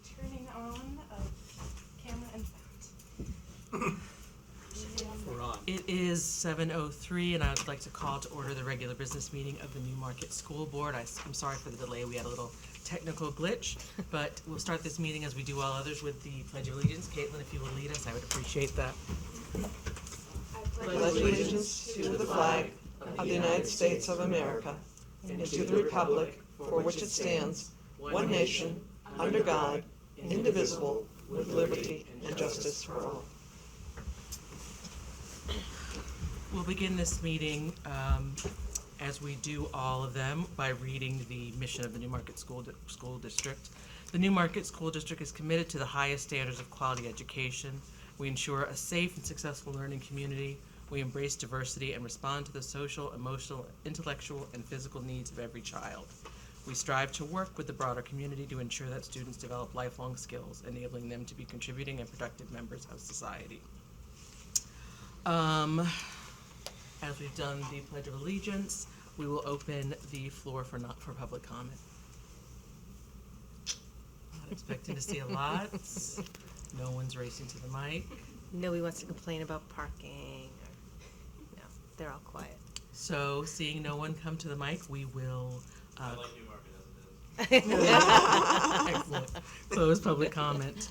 Turning on of camera and sound. We're on. It is 7:03, and I would like to call to order the regular business meeting of the Newmarket School Board. I'm sorry for the delay. We had a little technical glitch, but we'll start this meeting as we do all others with the Pledge of Allegiance. Caitlin, if you will lead us, I would appreciate that. Pledge allegiance to the flag of the United States of America and to the republic for which it stands, one nation, under God, indivisible, with liberty and justice for all. We'll begin this meeting, as we do all of them, by reading the mission of the Newmarket School District. The Newmarket School District is committed to the highest standards of quality education. We ensure a safe and successful learning community. We embrace diversity and respond to the social, emotional, intellectual, and physical needs of every child. We strive to work with the broader community to ensure that students develop lifelong skills, enabling them to be contributing and productive members of society. As we've done the Pledge of Allegiance, we will open the floor for public comment. Not expecting to see a lot. No one's racing to the mic. Nobody wants to complain about parking. No, they're all quiet. So, seeing no one come to the mic, we will I like Newmarket as it is. excellent. Close public comment.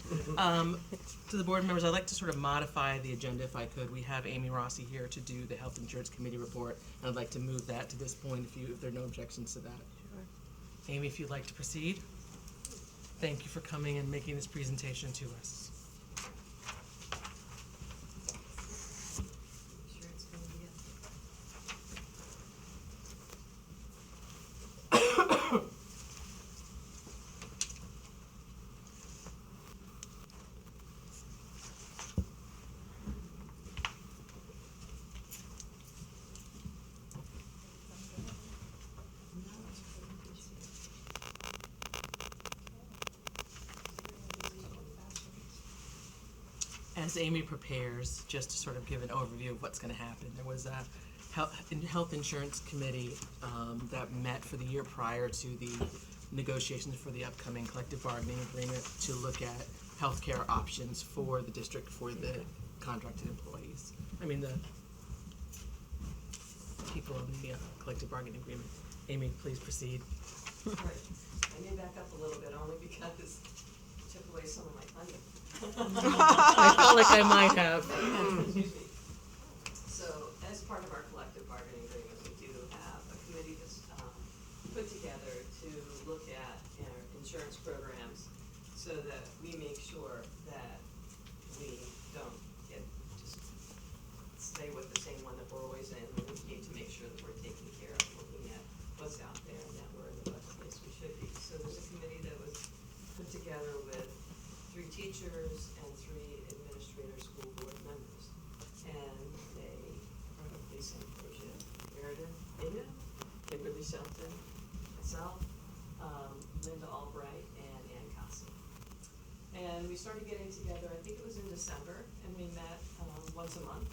To the board members, I'd like to sort of modify the agenda if I could. We have Amy Rossi here to do the Health Insurance Committee report, and I'd like to move that to this point if there are no objections to that. Sure. Amy, if you'd like to proceed. Thank you for coming and making this presentation to us. Sure it's gonna be As Amy prepares, just to sort of give an overview of what's going to happen, there was a health insurance committee that met for the year prior to the negotiations for the upcoming collective bargaining agreement to look at healthcare options for the district for the contracted employees. I mean, the people of the collective bargaining agreement. Amy, please proceed. Right. I may back up a little bit only because it took away some of my thunder. I felt like I might have. Excuse me. So, as part of our collective bargaining agreement, we do have a committee that's put together to look at our insurance programs so that we make sure that we don't just stay with the same one that we're always in. We need to make sure that we're taking care of looking at what's out there and that we're in the best place we should be. So there's a committee that was put together with 3 teachers and 3 administrator school board members. And they are Lisa Ambrosia, Meredith Ida, Kimberly Shelton, myself, Linda Albright, and Ann Cossey. And we started getting together, I think it was in December, and we met once a month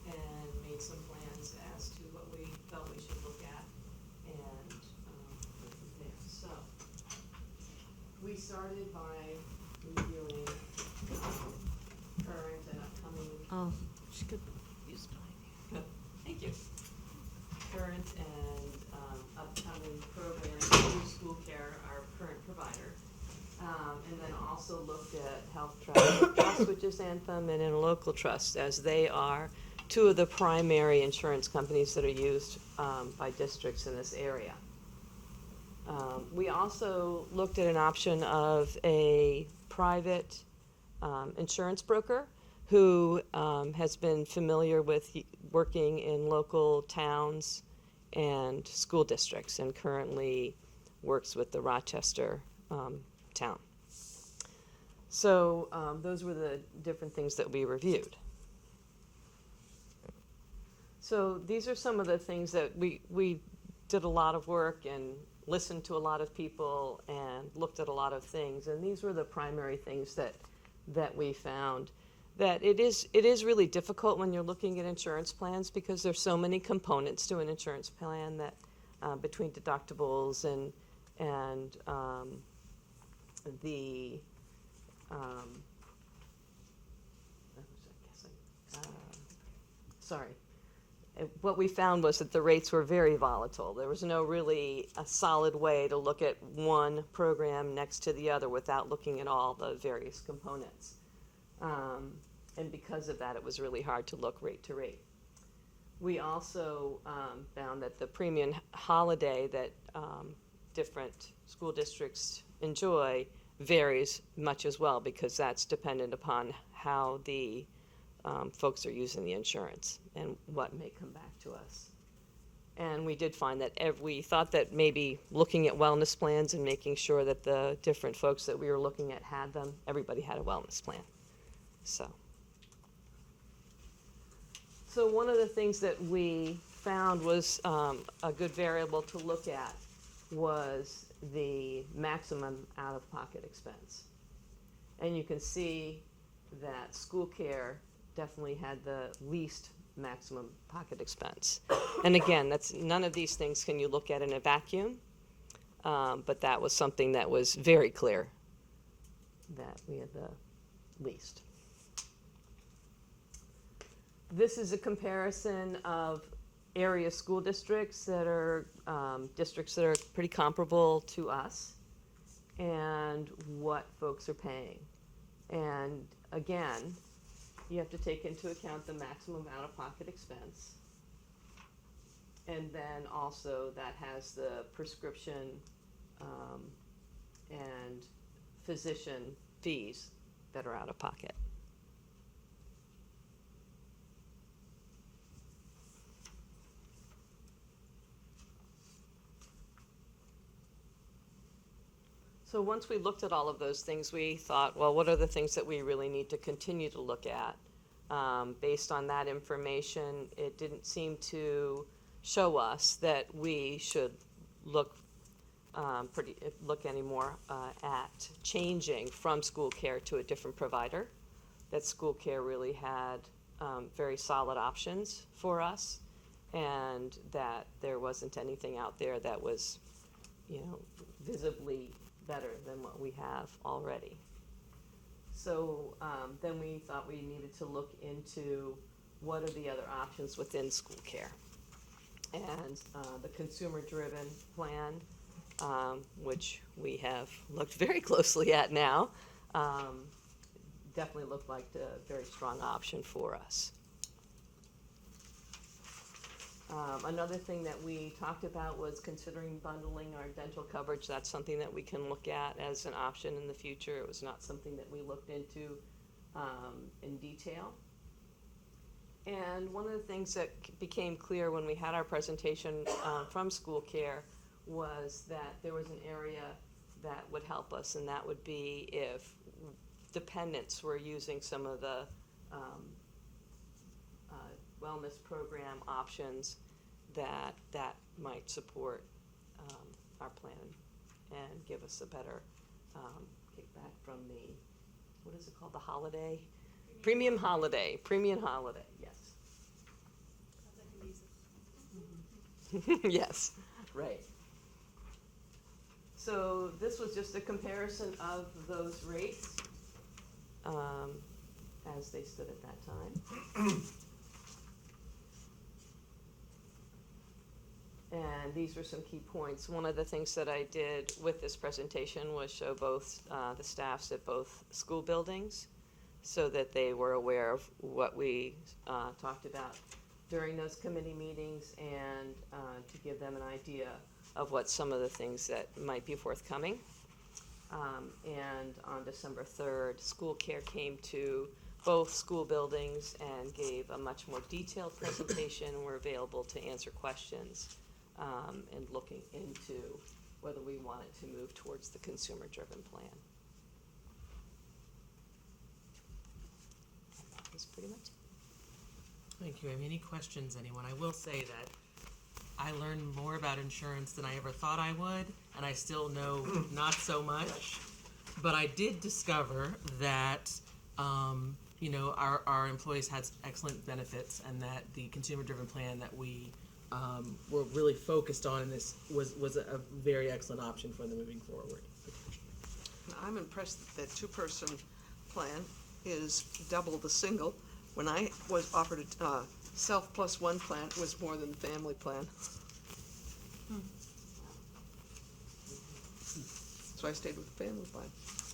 and made some plans as to what we felt we should look at and go from there. So we started by reviewing current and upcoming. Oh, she could use mine. Thank you. Current and upcoming programs through School Care, our current provider. And then also looked at Health Trust, which is Anthem, and Interlocal Trust, as they are 2 of the primary insurance companies that are used by districts in this area. We also looked at an option of a private insurance broker who has been familiar with working in local towns and school districts and currently works with the Rochester town. So those were the different things that we reviewed. So these are some of the things that we did a lot of work and listened to a lot of people and looked at a lot of things, and these were the primary things that we found. That it is really difficult when you're looking at insurance plans because there's so many components to an insurance plan that between deductibles and the sorry. What we found was that the rates were very volatile. There was no really a solid way to look at one program next to the other without looking at all the various components. And because of that, it was really hard to look rate to rate. We also found that the premium holiday that different school districts enjoy varies much as well, because that's dependent upon how the folks are using the insurance and what may come back to us. And we did find that we thought that maybe looking at wellness plans and making sure that the different folks that we were looking at had them, everybody had a wellness plan. So one of the things that we found was a good variable to look at was the maximum out-of-pocket expense. And you can see that school care definitely had the least maximum pocket expense. And again, none of these things can you look at in a vacuum, but that was something that was very clear, that we had the least. This is a comparison of area school districts that are pretty comparable to us, and what folks are paying. And again, you have to take into account the maximum out-of-pocket expense. And then also that has the prescription and physician fees that are out of pocket. So once we looked at all of those things, we thought, well, what are the things that we really need to continue to look at? Based on that information, it didn't seem to show us that we should look anymore at changing from school care to a different provider. That school care really had very solid options for us, and that there wasn't anything out there that was, visibly better than what we have already. So then we thought we needed to look into what are the other options within school care. And the consumer-driven plan, which we have looked very closely at now, definitely looked like a very strong option for us. Another thing that we talked about was considering bundling our dental coverage. That's something that we can look at as an option in the future. It was not something that we looked into in detail. And one of the things that became clear when we had our presentation from school care was that there was an area that would help us, and that would be if dependents were using some of the wellness program options that might support our plan and give us a better kickback from the, what is it called, the holiday? Premium holiday, yes. Yes, right. So this was just a comparison of those rates as they stood at that time. And these were some key points. One of the things that I did with this presentation was show both the staffs at both school buildings so that they were aware of what we talked about during those committee meetings, and to give them an idea of what some of the things that might be forthcoming. And on December 3rd, school care came to both school buildings and gave a much more detailed presentation, and were available to answer questions and looking into whether we wanted to move towards the consumer-driven plan. That's pretty much it. Thank you. Any questions, anyone? I will say that I learned more about insurance than I ever thought I would, and I still know not so much. But I did discover that, our employees had excellent benefits, and that the consumer-driven plan that we were really focused on in this was a very excellent option for them moving forward. I'm impressed that two-person plan is double the single. When I was offered a self plus one plan, it was more than the family plan. So I stayed with the family plan.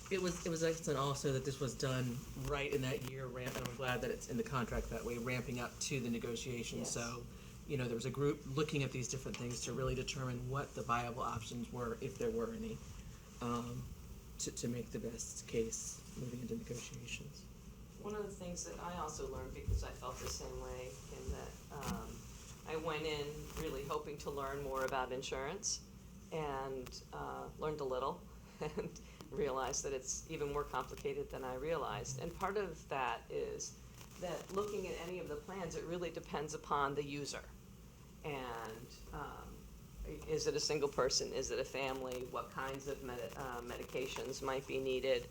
It was excellent also that this was done right in that year ramp, and I'm glad that it's in the contract that way, ramping up to the negotiations. Yes. So, you know, there was a group looking at these different things to really determine what the viable options were, if there were any, to make the best case moving into negotiations. One of the things that I also learned, because I felt the same way, in that I went in really hoping to learn more about insurance, and learned a little, and realized that it's even more complicated than I realized. And part of that is that looking at any of the plans, it really depends upon the user. And is it a single person? Is it a family? What kinds of medications might be needed?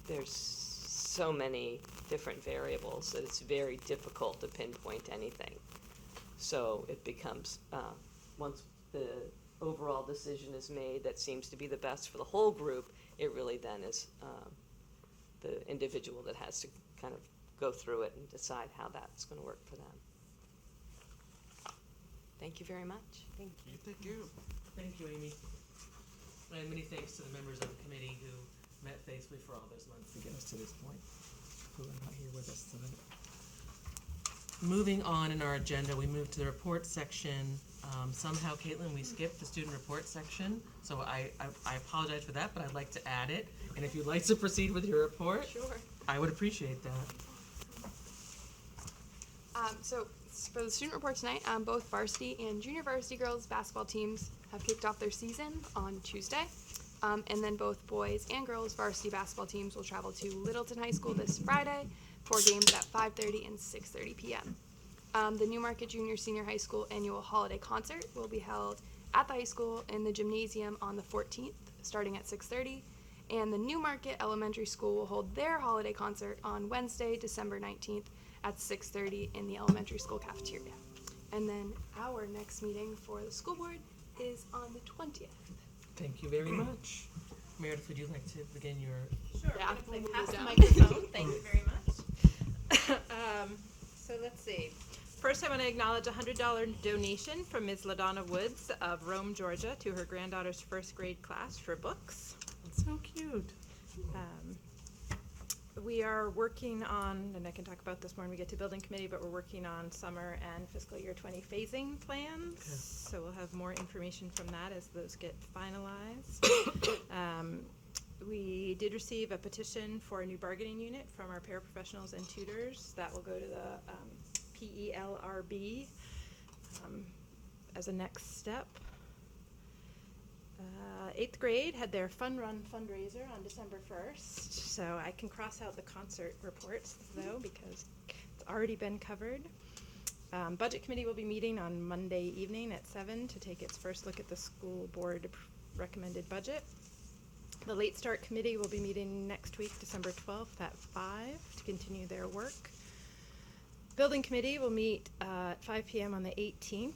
There's so many different variables that it's very difficult to pinpoint anything. So it becomes, once the overall decision is made that seems to be the best for the whole group, it really then is the individual that has to kind of go through it and decide how that's going to work for them. Thank you very much. Thank you. Thank you. Thank you, Amy. And many thanks to the members of the committee who met faithfully for all those months to get us to this point, who are not here with us tonight. Moving on in our agenda, we move to the report section. Somehow, Caitlin, we skipped the student report section, so I apologize for that, but I'd like to add it. And if you'd like to proceed with your report, Sure. I would appreciate that. So for the student report tonight, both varsity and junior varsity girls basketball teams have kicked off their season on Tuesday. And then both boys and girls varsity basketball teams will travel to Littleton High School this Friday for games at 5:30 and 6:30 p.m. The Newmarket Junior Senior High School annual holiday concert will be held at the high school in the gymnasium on the 14th, starting at 6:30. And the Newmarket Elementary School will hold their holiday concert on Wednesday, December 19th at 6:30 in the elementary school cafeteria. And then our next meeting for the school board is on the 20th. Thank you very much. Meredith, would you like to begin your... Sure, Yeah, we're we'll gonna pass move the down. microphone, thank you very much. So let's see. First, I want to acknowledge a $100 donation from Ms. LaDonna Woods of Rome, Georgia, to her granddaughter's first grade class for books. It's so cute. We are working on, and I can talk about this more when we get to building committee, but we're working on summer and fiscal year 20 phasing plans. Okay. So we'll have more information from that as those get finalized. We did receive a petition for a new bargaining unit from our paraprofessionals and tutors. That will go to the PELRB as a next step. 8th grade had their fun run fundraiser on December 1st, so I can cross out the concert reports though because it's already been covered. Budget committee will be meeting on Monday evening at 7 to take its first look at the school board recommended budget. The late start committee will be meeting next week, December 12th at 5 to continue their work. Building committee will meet at 5 p.m. on the 18th.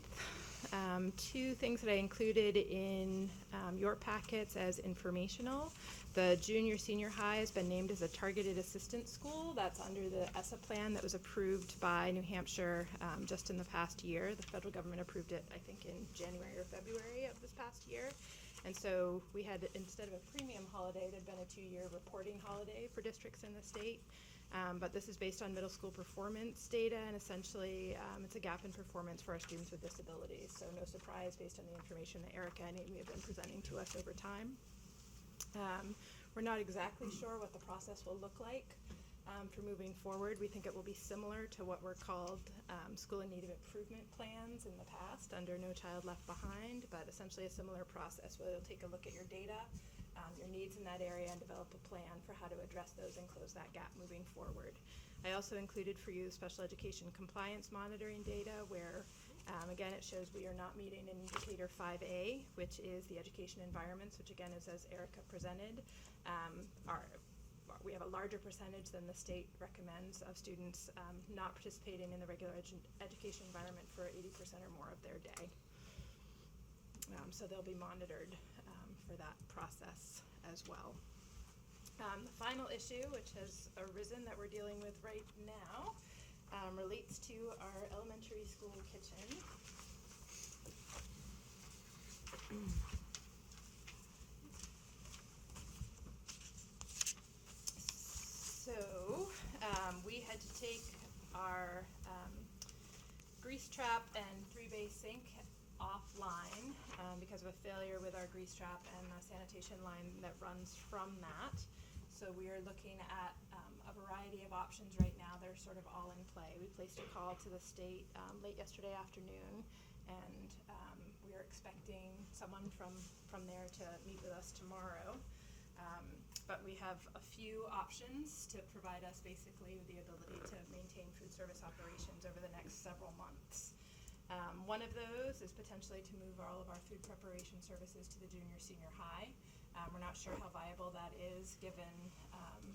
Two things that I included in your packets as informational. The junior senior high has been named as a targeted assistance school. That's under the ESSA plan that was approved by New Hampshire just in the past year. The federal government approved it, I think, in January or February of this past year. And so we had, instead of a premium holiday, there'd been a 2-year reporting holiday for districts in the state. But this is based on middle school performance data, and essentially it's a gap in performance for our students with disabilities. So no surprise based on the information that Erica and Amy have been presenting to us over time. We're not exactly sure what the process will look like for moving forward. We think it will be similar to what were called school in need of improvement plans in the past under No Child Left Behind, but essentially a similar process where they'll take a look at your data, your needs in that area, and develop a plan for how to address those and close that gap moving forward. I also included for you special education compliance monitoring data where, again, it shows we are not meeting indicator 5A, which is the education environments, which again is as Erica presented. We have a larger percentage than the state recommends of students not participating in the regular education environment for 80% or more of their day. So they'll be monitored for that process as well. The final issue, which has arisen that we're dealing with right now, relates to our elementary school kitchen. So, we had to take our grease trap and 3-bay sink offline because of a failure with our grease trap and the sanitation line that runs from that. So we are looking at a variety of options right now. They're sort of all in play. We placed a call to the state late yesterday afternoon, and we are expecting someone from there to meet with us tomorrow. But we have a few options to provide us basically with the ability to maintain food service operations over the next several months. One of those is potentially to move all of our food preparation services to the junior senior high. We're not sure how viable that is given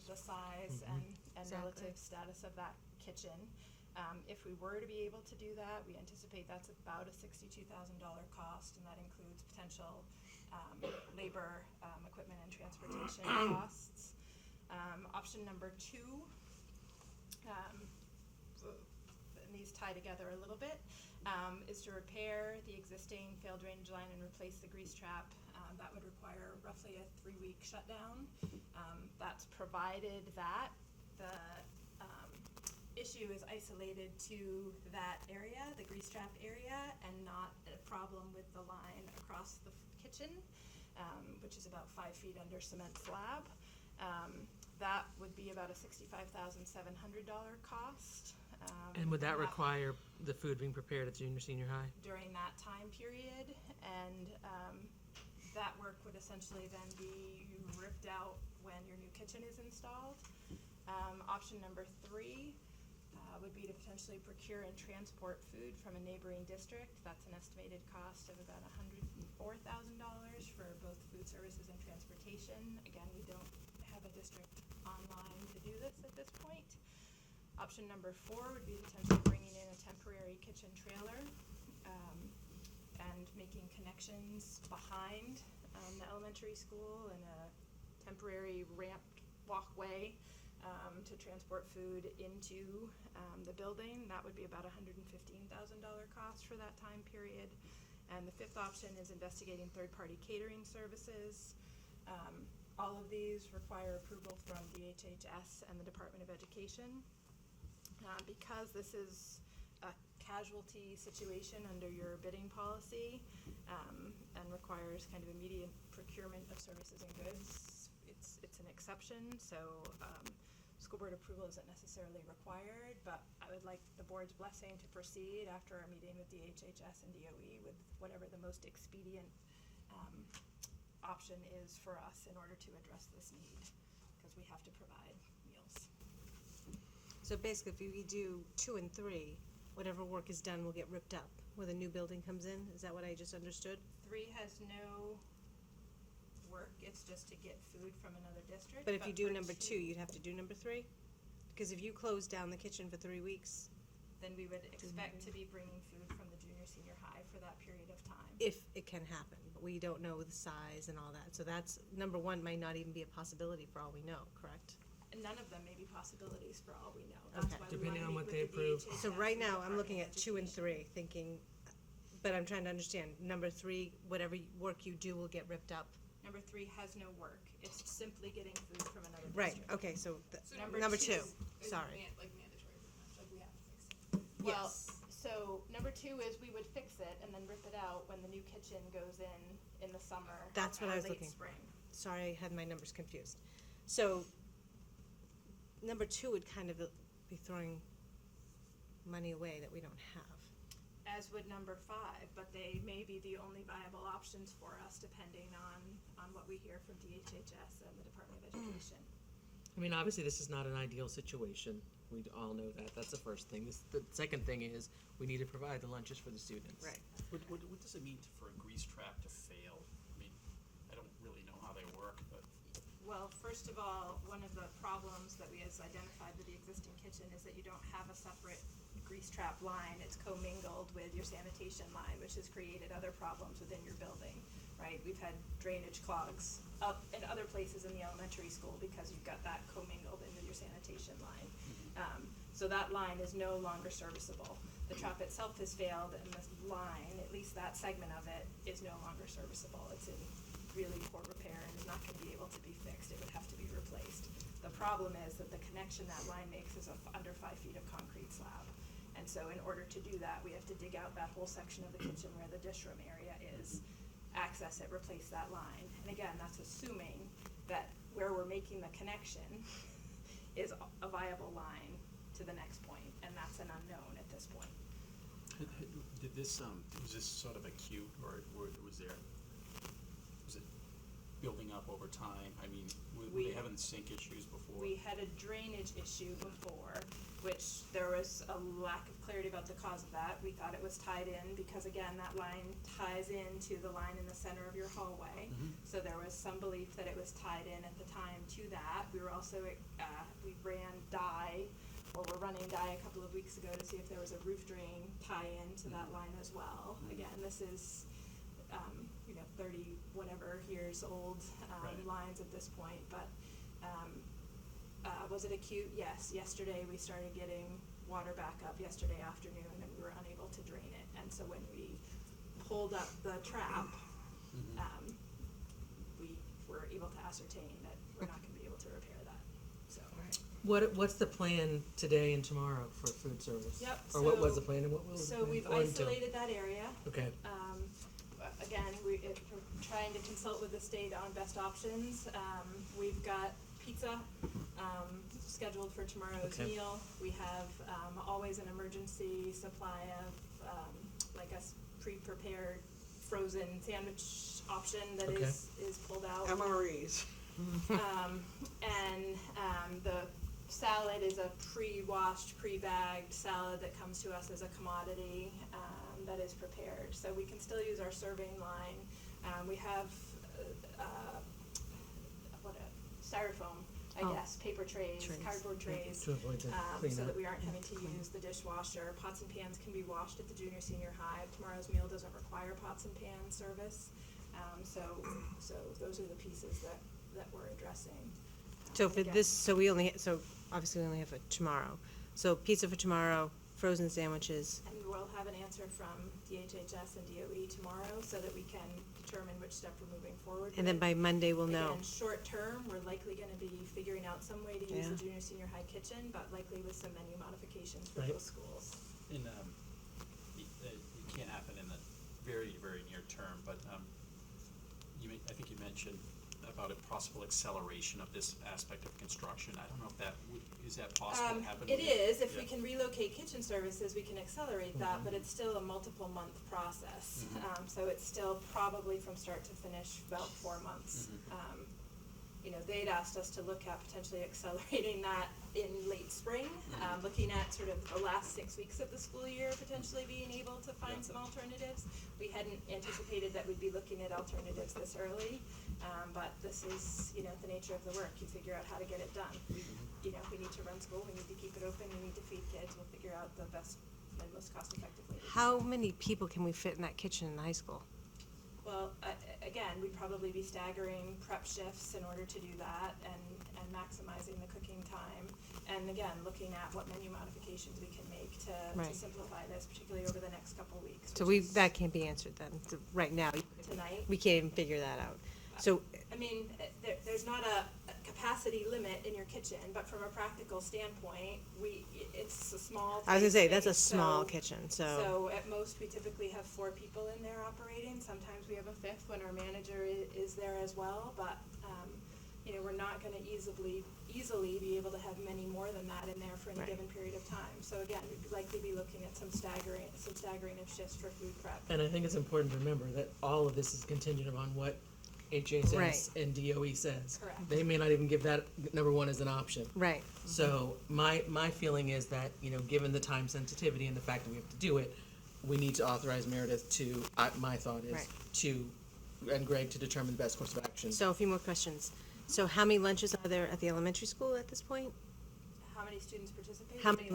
the size and relative status of that kitchen. If we were to be able to do that, we anticipate that's about a $62,000 cost, and that includes potential labor, equipment, and transportation costs. Option number 2, and these tie together a little bit, is to repair the existing failed drainage line and replace the grease trap. That would require roughly a 3-week shutdown. That's provided that the issue is isolated to that area, the grease trap area, and not a problem with the line across the kitchen, which is about 5 feet under cement slab. That would be about a $65,700 cost. And would that require the food being prepared at junior, senior high? During that time period, and that work would essentially then be ripped out when your new kitchen is installed. Option number 3 would be to potentially procure and transport food from a neighboring district. That's an estimated cost of about $104,000 for both food services and transportation. Again, we don't have a district online to do this at this point. Option number 4 would be potentially bringing in a temporary kitchen trailer and making connections behind the elementary school and a temporary ramped walkway to transport food into the building. That would be about a $115,000 cost for that time period. And the 5th option is investigating third-party catering services. All of these require approval from DHHS and the Department of Education. Because this is a casualty situation under your bidding policy and requires kind of immediate procurement of services and goods, it's an exception. So school board approval isn't necessarily required, but I would like the board's blessing to proceed after our meeting with DHHS and DOE with whatever the most expedient option is for us in order to address this need, because we have to provide meals. So basically, if we do 2 and 3, whatever work is done will get ripped up when the new building comes in? Is that what I just understood? 3 has no work, it's just to get food from another district. But if you do for number 2, you'd have to do number 3? Because if you close down the kitchen for 3 weeks, then we would expect to be bringing food from the junior senior high for that period of time. if it can happen, but we don't know the size and all that. So that's, number 1 might not even be a possibility for all we know, correct? And none of them may be possibilities for all we know. Okay. That's why we Depending wanna on meet what with they the approve. DHHS So right and the now, I'm looking Department at of 2 and Education. 3, thinking, but I'm trying to understand, number 3, whatever work you do will get ripped up. Number 3 has no work. It's simply getting food from another Right, district. okay, so, So Number number two 2, is sorry. like mandatory, pretty much, like we have to fix it. Well, Yes. so number 2 is we would fix it and then rip it out when the new kitchen goes in the summer. That's what or I was late looking for. spring. Sorry, I had my numbers confused. So, number 2 would kind of be throwing money away that we don't have. As would number 5, but they may be the only viable options for us depending on what we hear from DHHS and the Department of Education. I mean, obviously, this is not an ideal situation. We all know that. That's the first thing. The second thing is we need to provide the lunches for the students. Right. What does it mean for a grease trap to fail? I mean, I don't really know how they work, but Well, first of all, one of the problems that we has identified with the existing kitchen is that you don't have a separate grease trap line. It's commingled with your sanitation line, which has created other problems within your building, right? We've had drainage clogs in other places in the elementary school because you've got that commingled into your sanitation line. So that line is no longer serviceable. The trap itself has failed, and this line, at least that segment of it, is no longer serviceable. It's in really poor repair and is not gonna be able to be fixed. It would have to be replaced. The problem is that the connection that line makes is under 5 feet of concrete slab. And so in order to do that, we have to dig out that whole section of the kitchen where the dish room area is, access it, replace that line. And again, that's assuming that where we're making the connection is a viable line to the next point, and that's an unknown at this point. Did this, was this sort of acute, or was it building up over time? I mean, were they having sink issues before? We had a drainage issue before, which there was a lack of clarity about the cause of that. We thought it was tied in because, again, that line ties into the line in the center of your hallway. So there was some belief that it was tied in at the time to that. We were also, we ran dye, or we're running dye a couple of weeks ago to see if there was a roof drain tie-in to that line as well. Again, this is, 30 whatever years old Right. lines at this point, but was it acute? Yes. Yesterday we started getting water back up yesterday afternoon, and we were unable to drain it. And so when we pulled up the trap, we were able to ascertain that we're not going to be able to repair that. So. What's the plan today and tomorrow for food service? Yep, Or what was so- the plan and what will the So plan we've go into? isolated that area. Okay, Again, we're trying to consult with the state on best options. We've got pizza scheduled for tomorrow's Okay. meal. We have always an emergency supply of like a pre-prepared frozen sandwich option that Okay. is pulled out. MREs. The salad is a pre-washed, pre-bagged salad that comes to us as a commodity that is prepared. So we can still use our serving line. We have styrofoam, I guess, paper trays, cardboard trays. to avoid the So cleanup. that we aren't having to use the dishwasher. Pots and pans can be washed at the junior senior high. Tomorrow's meal doesn't require pots and pan service. So those are the pieces that we're addressing. So for Again, this, so obviously we only have it tomorrow. So pizza for tomorrow, frozen sandwiches. And we'll have an answer from DHHS and DOE tomorrow so that we can determine which step we're moving forward And then with. by Monday we'll know. Again, short term, we're likely gonna be figuring out some way to use Yeah. the junior senior high kitchen, but likely with some menu modifications for Right. those schools. And, it can't happen in the very, very near term, but, I think you mentioned about a possible acceleration of this aspect of construction. I don't know if that is that possible to happen? It is, if we Yeah. can relocate kitchen services, we can accelerate that, but it's still a multiple month process. So it's still probably from start to finish about 4 months. They'd asked us to look at potentially accelerating that in late spring, looking at sort of the last 6 weeks of the school year, potentially being able to find some alternatives. We hadn't anticipated that we'd be looking at alternatives this early, but this is, the nature of the work. You figure out how to get it done. We need to run school, we need to keep it open, we need to feed kids, we'll figure out the best and most cost-effective way to do How that. many people can we fit in that kitchen in the high school? Well, again, we'd probably be staggering prep shifts in order to do that and maximizing the cooking time. And again, looking at what menu modifications we can make to Right. simplify this, particularly over the next couple weeks. So which is that can't be answered then, right now. Tonight. We can't even figure that out. So, I mean, there's not a capacity limit in your kitchen, but from a practical standpoint, it's a small. I was gonna say, tight that's a space, small so- kitchen, So at most, we typically have 4 people in there operating. Sometimes we have a 5th when our manager is there as well, but, we're not gonna easily be able to have many more than that in there for any Right. given period of time. So again, we'd likely be looking at some staggering of shifts for food prep. and I think it's important to remember that all of this is contingent upon what HHS Right. and DOE says. Correct. They may not even give that number one as an option. right, So my feeling is that, given the time sensitivity and the fact that we have to do it, we need to authorize Meredith to, my thought is, Right. and Greg to determine the best course of action. so a few more questions. So how many lunches are there at the elementary school at this point? How many students participate? How many,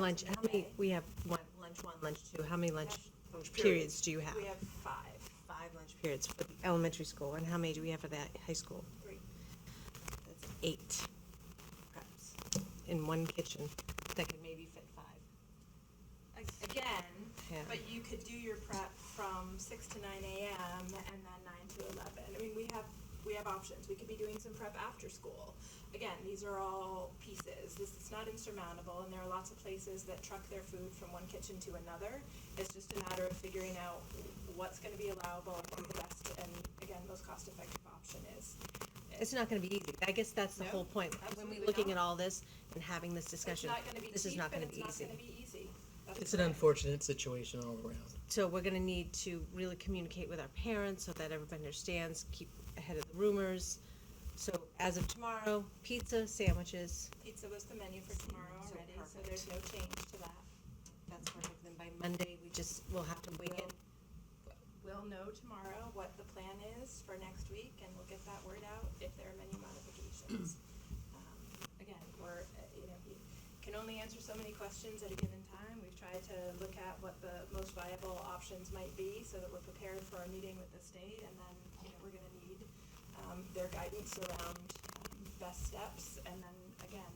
we have lunch 1, lunch 2, how many lunch periods do you have? We have 5. 5 lunch periods for the elementary school, and how many do we have for that high school? 3. 8 preps in one kitchen that can maybe fit 5. Again, Yeah. but you could do your prep from 6 to 9 a.m. and then 9 to 11. I mean, we have options. We could be doing some prep after school. Again, these are all pieces. This is not insurmountable, and there are lots of places that truck their food from one kitchen to another. It's just a matter of figuring out what's going to be allowable and what the best and, again, most cost-effective option is. It's not going to be easy. I guess that's the No, whole point. When absolutely we're looking not. at all this and having this discussion, It's not going to be this cheap, is not going and to be it's easy. not going to be easy. That's It's an correct. unfortunate situation all around. So we're going to need to really communicate with our parents so that everybody understands, keep ahead of the rumors. So as of tomorrow, pizza, sandwiches. Pizza was the menu for tomorrow So already, so perfect. there's no change to that. That's perfect. Then by Monday, we'll have to wing it. We'll know tomorrow what the plan is for next week, and we'll get that word out if there are menu modifications. Again, you can only answer so many questions at a given time. We've tried to look at what the most viable options might be so that we're prepared for our meeting with the state, and then, we're gonna need, their guidance around, best steps, and then, again,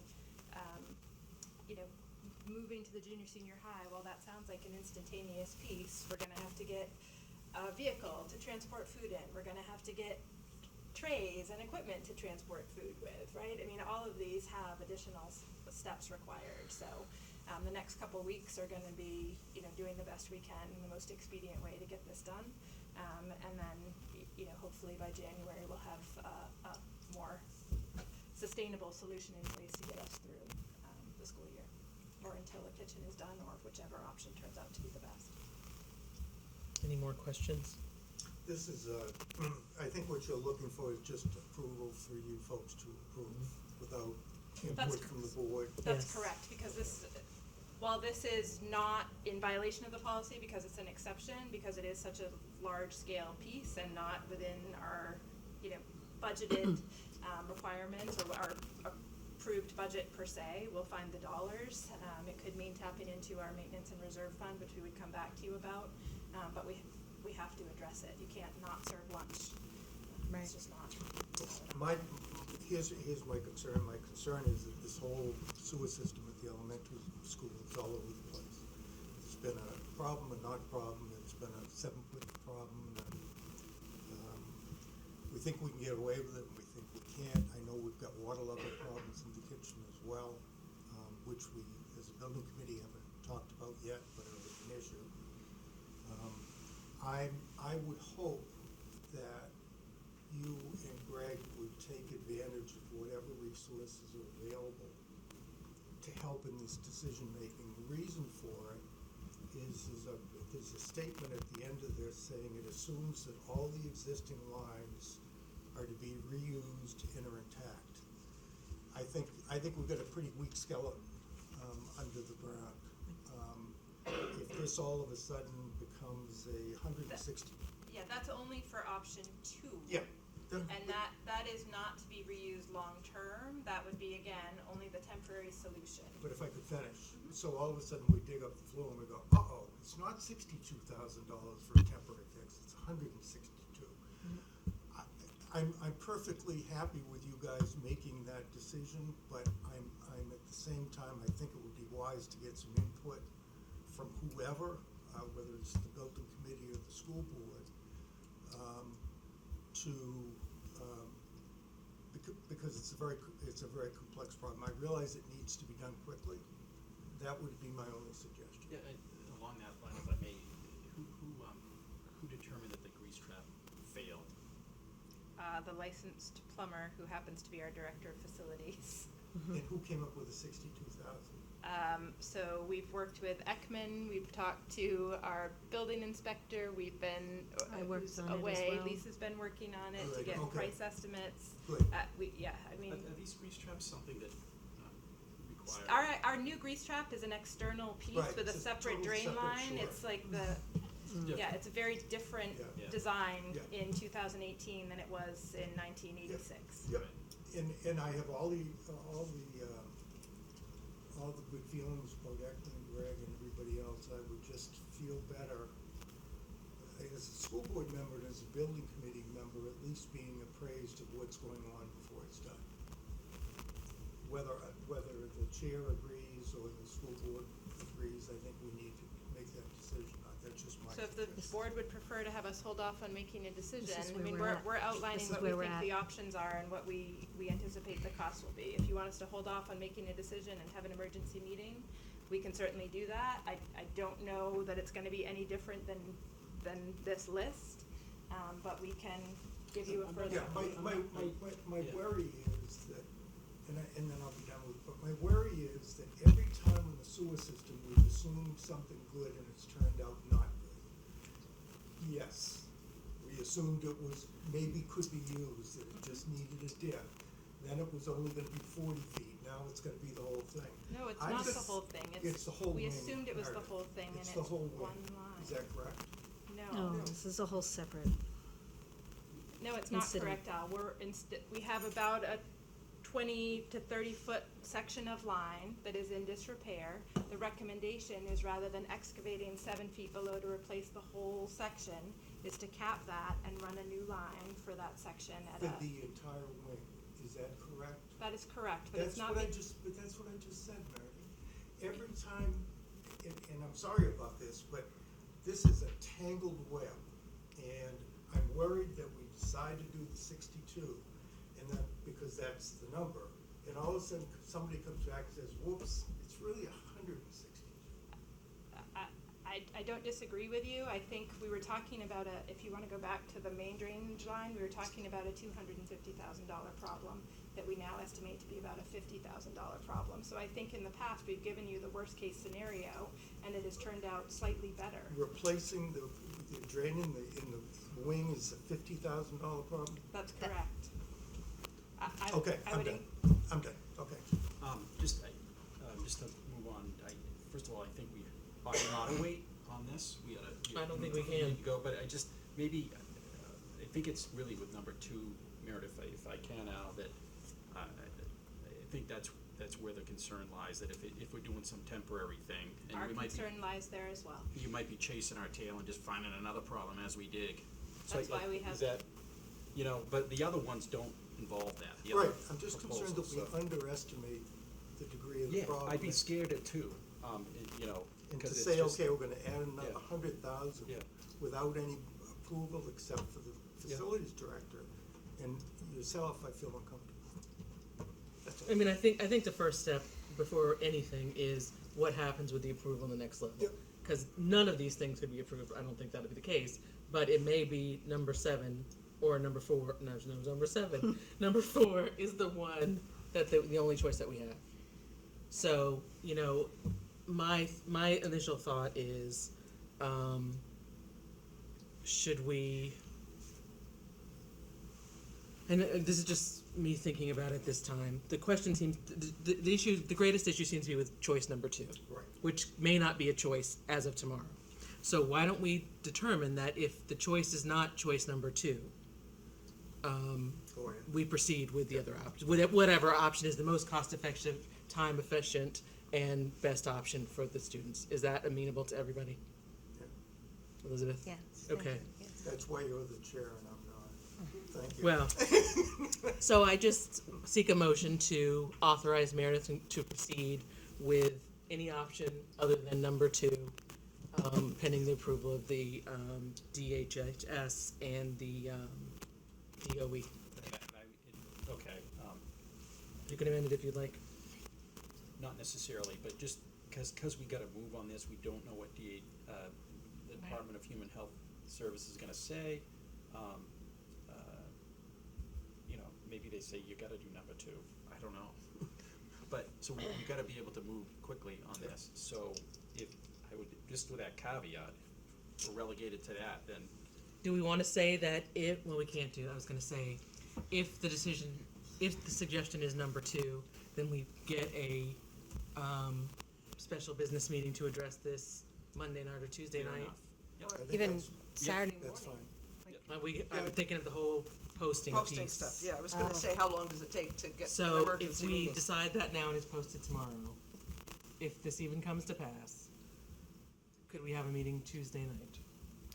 moving to the junior, senior high, well, that sounds like an instantaneous piece. We're gonna have to get a vehicle to transport food in. We're gonna have to get trays and equipment to transport food with, right? I mean, all of these have additional steps required, so, the next couple weeks are gonna be, doing the best we can in the most expedient way to get this done. And then, hopefully by January, we'll have a more sustainable solution in place to get us through, the school year, or until a kitchen is done, or whichever option turns out to be the best. Any more questions? This is, I think what you're looking for is just approval for you folks to approve without input from the board. That's Yes. correct, because while this is not in violation of the policy, because it's an exception, because it is such a large-scale piece and not within our, budgeted, requirements or our approved budget per se, we'll find the dollars. It could mean tapping into our maintenance and reserve fund, which we would come back to you about, but we have to address it. You can't not serve lunch. Right. It's just not. Here's my concern. My concern is that this whole sewer system at the elementary school is all over the place. It's been a problem, a not problem, it's been a 7-foot problem, and, we think we can get away with it, and we think we can't. I know we've got water level problems in the kitchen as well, which we, as a building committee, haven't talked about yet, but are an issue. I would hope that you and Greg would take advantage of whatever resources are available to help in this decision-making. The reason for it is there's a statement at the end of this saying it assumes that all the existing lines are to be reused and are intact. I think we've got a pretty weak skeleton under the ground. If this all of a sudden becomes a 160, Yeah, that's only for option 2. yeah. And that is not to be reused long-term. That would be, again, only the temporary solution. But if I could finish, so all of a sudden we dig up the floor and we go, uh-oh, it's not $62,000 for a temporary fix, it's $162,000. I'm perfectly happy with you guys making that decision, but I'm at the same time, I think it would be wise to get some input from whoever, whether it's the building committee or the school board, because it's a very complex problem. I realize it needs to be done quickly. That would be my only suggestion. Yeah, along that line, if I may, who determined that the grease trap failed? The licensed plumber, who happens to be our director of facilities. And who came up with the 62,000? So we've worked with Ekman, we've talked to our building inspector, we've been I worked who's on it as away. well. Lisa's been working on it to Good, get okay. price estimates. Good. I mean, Are these grease traps something that require? our new grease trap is an external piece Right, with a it's a separate total drain separate, line. sure. It's like it's a very different Yeah. Yeah. design Yeah. in 2018 than it was in 1986. Yep. And I have all the good feelings about Ekman and Greg and everybody else. I would just feel better as a school board member and as a building committee member, at least being appraised of what's going on before it's done. whether the chair agrees or the school board agrees, I think we need to make that decision. That's just my So if the suggestion. board would prefer to have us hold off on making a decision, is I where mean, we're at. we're outlining This is what we where we're think at. the options are and what we anticipate the cost will be. If you want us to hold off on making a decision and have an emergency meeting, we can certainly do that. I don't know that it's gonna be any different than this list, but we can give you a further. Yeah, my Yeah. worry is that, and then I'll be done with it, but my worry is that every time in the sewer system, we've assumed something good and it's turned out not good. Yes, we assumed it was, maybe could be used, that it just needed a dip. Then it was only gonna be 40 feet, now it's gonna be the whole thing. No, it's I not the just- whole thing. It's the whole We wing assumed it was the narrative. whole thing and It's it's the whole one wing. line. Is that correct? No, this is a whole separate. No, it's not Incident. correct, Al. We have about a 20 to 30-foot section of line that is in disrepair. The recommendation is, rather than excavating 7 feet below to replace the whole section, is to cap that and run a new line for that section at For a. the entire wing, is that correct? That is correct, but it's That's not. what I be- just, but that's what I just said, Meredith. Every time, and I'm sorry about this, but this is a tangled web. And I'm worried that we decide to do the 62, and then, because that's the number, and all of a sudden, somebody comes back and says, whoops, it's really 162. I don't disagree with you. I think we were talking about if you want to go back to the main drainage line, we were talking about a $250,000 problem that we now estimate to be about a $50,000 problem. So I think in the past, we've given you the worst case scenario, and it has turned out slightly better. Replacing the drain in the wing is a $50,000 problem? That's correct. Okay, I I'm would done, I'm done, okay. Just to move on, first of all, I think we ought not to wait on this. I don't think we can. need to go, but maybe, I think it's really with number 2, Meredith, if I can, Al, that, I think that's where the concern lies, that if we're doing some temporary thing, and Our we might be, concern lies there as well. you might be chasing our tail and just finding another problem as we dig. So That's why we have- Is that, but the other ones don't involve that. The Right, other I'm just concerned that proposals, we so- underestimate the degree of the Yeah, problem. I'd be scared of too, And to because it's say, just. okay, we're gonna add another Yeah. 100,000 Yeah. without any approval except for the facilities director, and yourself, I feel uncomfortable. That's all. I mean, I think the first step before anything is what happens with the approval on the next level. Yep. Because none of these things could be approved. I don't think that'll be the case. But it may be number 7 or number 4. No, it's number 7. Number 4 is the one that the only choice that we have. So, my initial thought is, should we? And this is just me thinking about it this time. The question seems the issue, the greatest issue seems to be with choice number 2, Right. which may not be a choice as of tomorrow. So why don't we determine that if the choice is not choice number 2, Go ahead. we proceed with the other option, with whatever option is the most cost-effective, time-efficient, and best option for the students. Is that amenable to everybody? Yeah. Elizabeth? Yes. Okay. That's why you're the chair and I'm not. Thank you. Well, so I just seek a motion to authorize Meredith to proceed with any option other than number 2, pending the approval of the DHHS and the DOE. Okay, You can amend it if you'd like. not necessarily, but just because we gotta move on this, we don't know what the Department of Human Health Services is gonna say. Maybe they say you gotta do number 2, I don't know. But, so we gotta be able to move quickly on this, so if, I would, just with that caveat, if we're relegated to that, then, Do we want to say that well, we can't do that. I was going to say, if the suggestion is number 2, then we get a special business meeting to address this Monday night or Tuesday fair night. enough. Yep. I think Even that's- Saturday That's morning. fine. I'm thinking of the whole posting Posting piece. stuff, yeah, I was gonna say, how long does it take to get an So if emergency we meeting? decide that now and it's posted tomorrow, if this even comes to pass, could we have a meeting Tuesday night?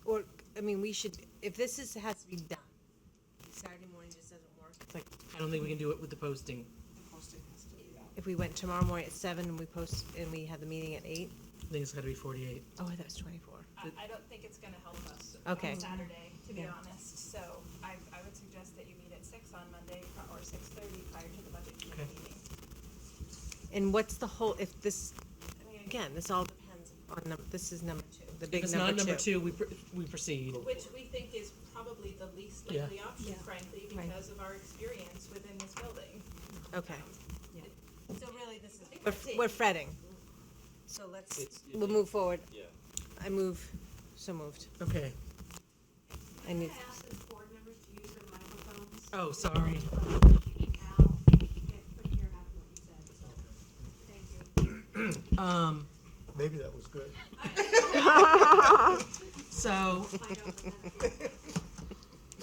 Or, I mean, we should, if this has to be done, Saturday morning just doesn't work. It's like, I don't think we can do it with the posting. The posting has to be out. if we went tomorrow morning at 7 and we had the meeting at 8? I think it's gotta be 48. Oh, I thought it was 24. I don't think it's gonna help us Okay. on Saturday, to be Yeah. honest, so I would suggest that you meet at 6 on Monday, or 6:30 prior to the budget committee Okay. meeting. And what's the whole, if this, I mean, again, this all depends on, this is number 2, the If big it's not number number 2. 2, we proceed. Which we think is probably the least Yeah. likely option, Yeah. frankly, Right. because of our experience within this building. Okay. So really, this is. We're fretting. So we'll move forward. Yeah. I move, so moved. Okay. I need, ask the board members to use their microphones? Oh, sorry. Maybe that was good. So,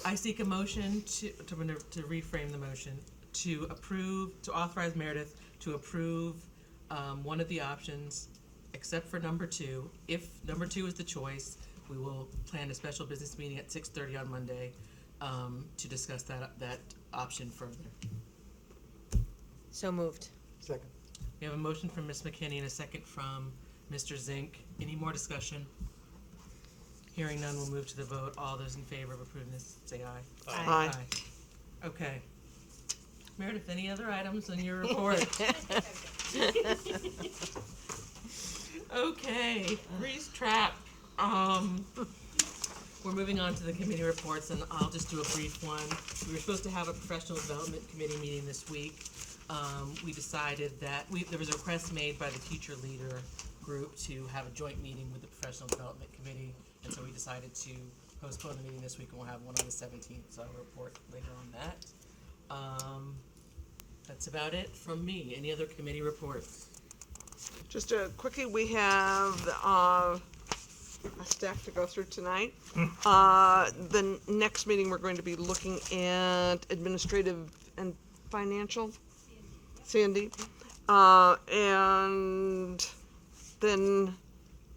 I seek a motion to reframe the motion, to authorize Meredith to approve one of the options, except for number 2. If number 2 is the choice, we will plan a special business meeting at 6:30 on Monday to discuss that option further. so moved. Second. We have a motion from Ms. McKinney and a second from Mr. Zink. Any more discussion? Hearing none, we'll move to the vote. All those in favor of approving this, say aye. Aye. Okay. Meredith, any other items on your report? Okay, Reese Trap. We're moving on to the committee reports, and I'll just do a brief one. We were supposed to have a professional development committee meeting this week. We decided that, there was a request made by the teacher leader group to have a joint meeting with the professional development committee, and so we decided to postpone the meeting this week, and we'll have one on the 17th, so I'll report later on that. That's about it from me. Any other committee reports? Just a quickie, we have a staff to go through tonight. The next meeting, we're going to be looking at administrative and financial, Sandy. And then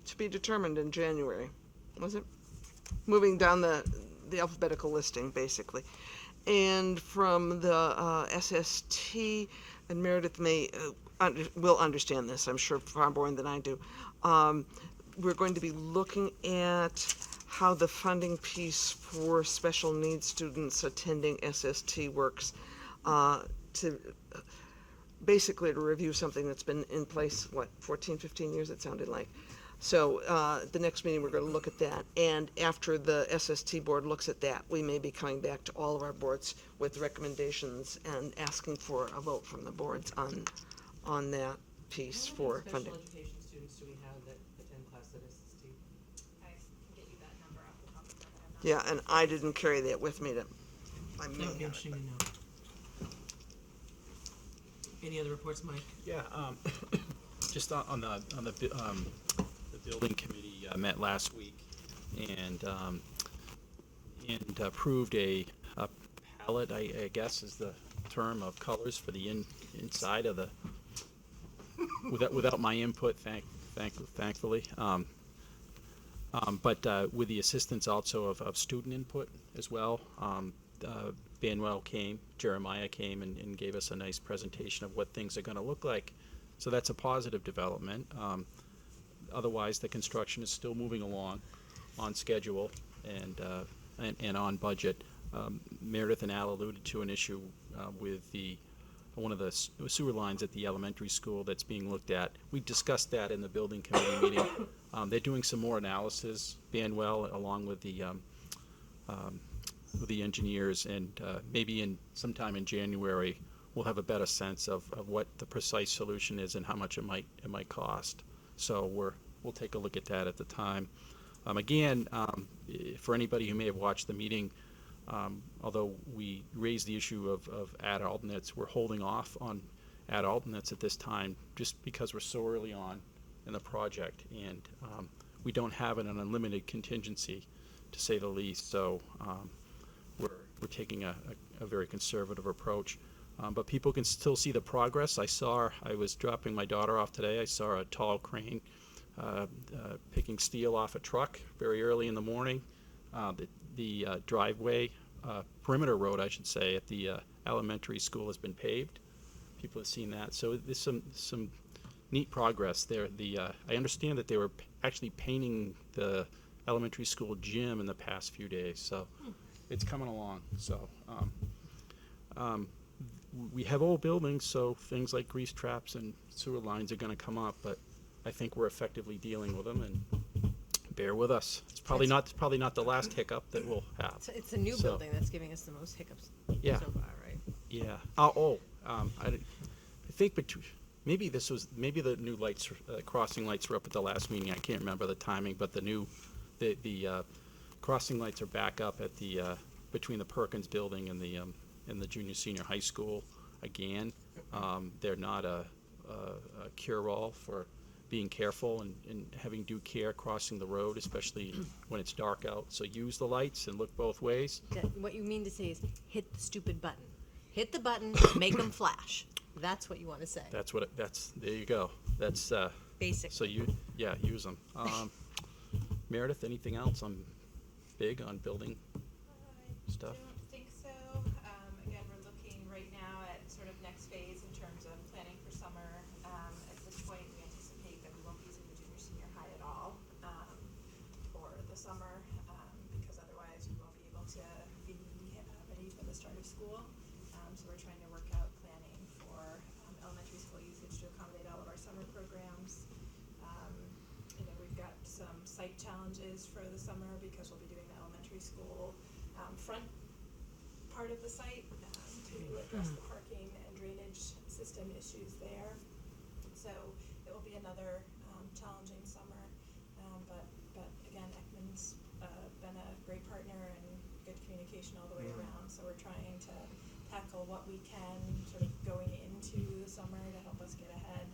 to be determined in January, was it? Moving down the alphabetical listing, basically. And from the SST, and Meredith will understand this, I'm sure, far more than I do. We're going to be looking at how the funding piece for special needs students attending SST works, to basically to review something that's been in place, 14, 15 years it sounded like. So the next meeting, we're going to look at that. And after the SST board looks at that, we may be coming back to all of our boards with recommendations and asking for a vote from the boards on that piece for funding. Special education students do we have that attend class at SST? I can get you that number off the top of my head. Yeah, and I didn't carry that with me I may That would be have it, interesting to know. Any other reports, Mike? Yeah, just on the building committee met last week and approved a palette, I guess is the term, of colors for the inside of the, without my input, thankfully. But with the assistance also of student input as well. Jeremiah came and gave us a nice presentation of what things are going to look like. So that's a positive development. Otherwise, the construction is still moving along on schedule and on budget. Meredith and Al alluded to an issue with one of the sewer lines at the elementary school that's being looked at. We discussed that in the building committee meeting. They're doing some more analysis, Banwell, along with the engineers, and maybe sometime in January we'll have a better sense of what the precise solution is and how much it might cost. So we'll take a look at that at the time. Again, for anybody who may have watched the meeting, although we raised the issue of ad alternates, we're holding off on ad alternates at this time just because we're so early on in the project, and we don't have an unlimited contingency, to say the least. So we're taking a very conservative approach. But people can still see the progress. I was dropping my daughter off today. I saw a tall crane picking steel off a truck very early in the morning. The driveway, perimeter road, I should say, at the elementary school has been paved. people have seen that. So there's some neat progress there. I understand that they were actually painting the elementary school gym in the past few days, so it's coming along. So we have old buildings, so things like grease traps and sewer lines are going to come up, but I think we're effectively dealing with them, and bear with us. It's probably not the last hiccup that we'll have. It's a new So- building that's giving us the most hiccups Yeah. so far, right? Yeah. I think maybe the new lights, crossing lights were up at the last meeting. I can't remember the timing, but the crossing lights are back up at the between the Perkins building and the junior senior high school again. They're not a cure-all for being careful and having due care crossing the road, especially when it's dark out. So use the lights and look both ways. What you mean to say is hit the stupid button. Hit the button, make them flash. That's what you want to say. There you go. That's Basic. so use them. Meredith, anything else on building stuff? I don't think so. Again, we're looking right now at sort of next phase in terms of planning for summer. At this point, we anticipate that we won't be using the junior senior high at all for the summer because otherwise we won't be able to be ready for the start of school. So we're trying to work out planning for elementary school usage to accommodate all of our summer programs. We've got some site challenges for the summer because we'll be doing the elementary school front part of the site to address the parking and drainage system issues there. So it will be another challenging summer, but again, Ekman's been a great partner and good communication all the way around. So we're trying to tackle what we can sort of going into the summer to help us get ahead,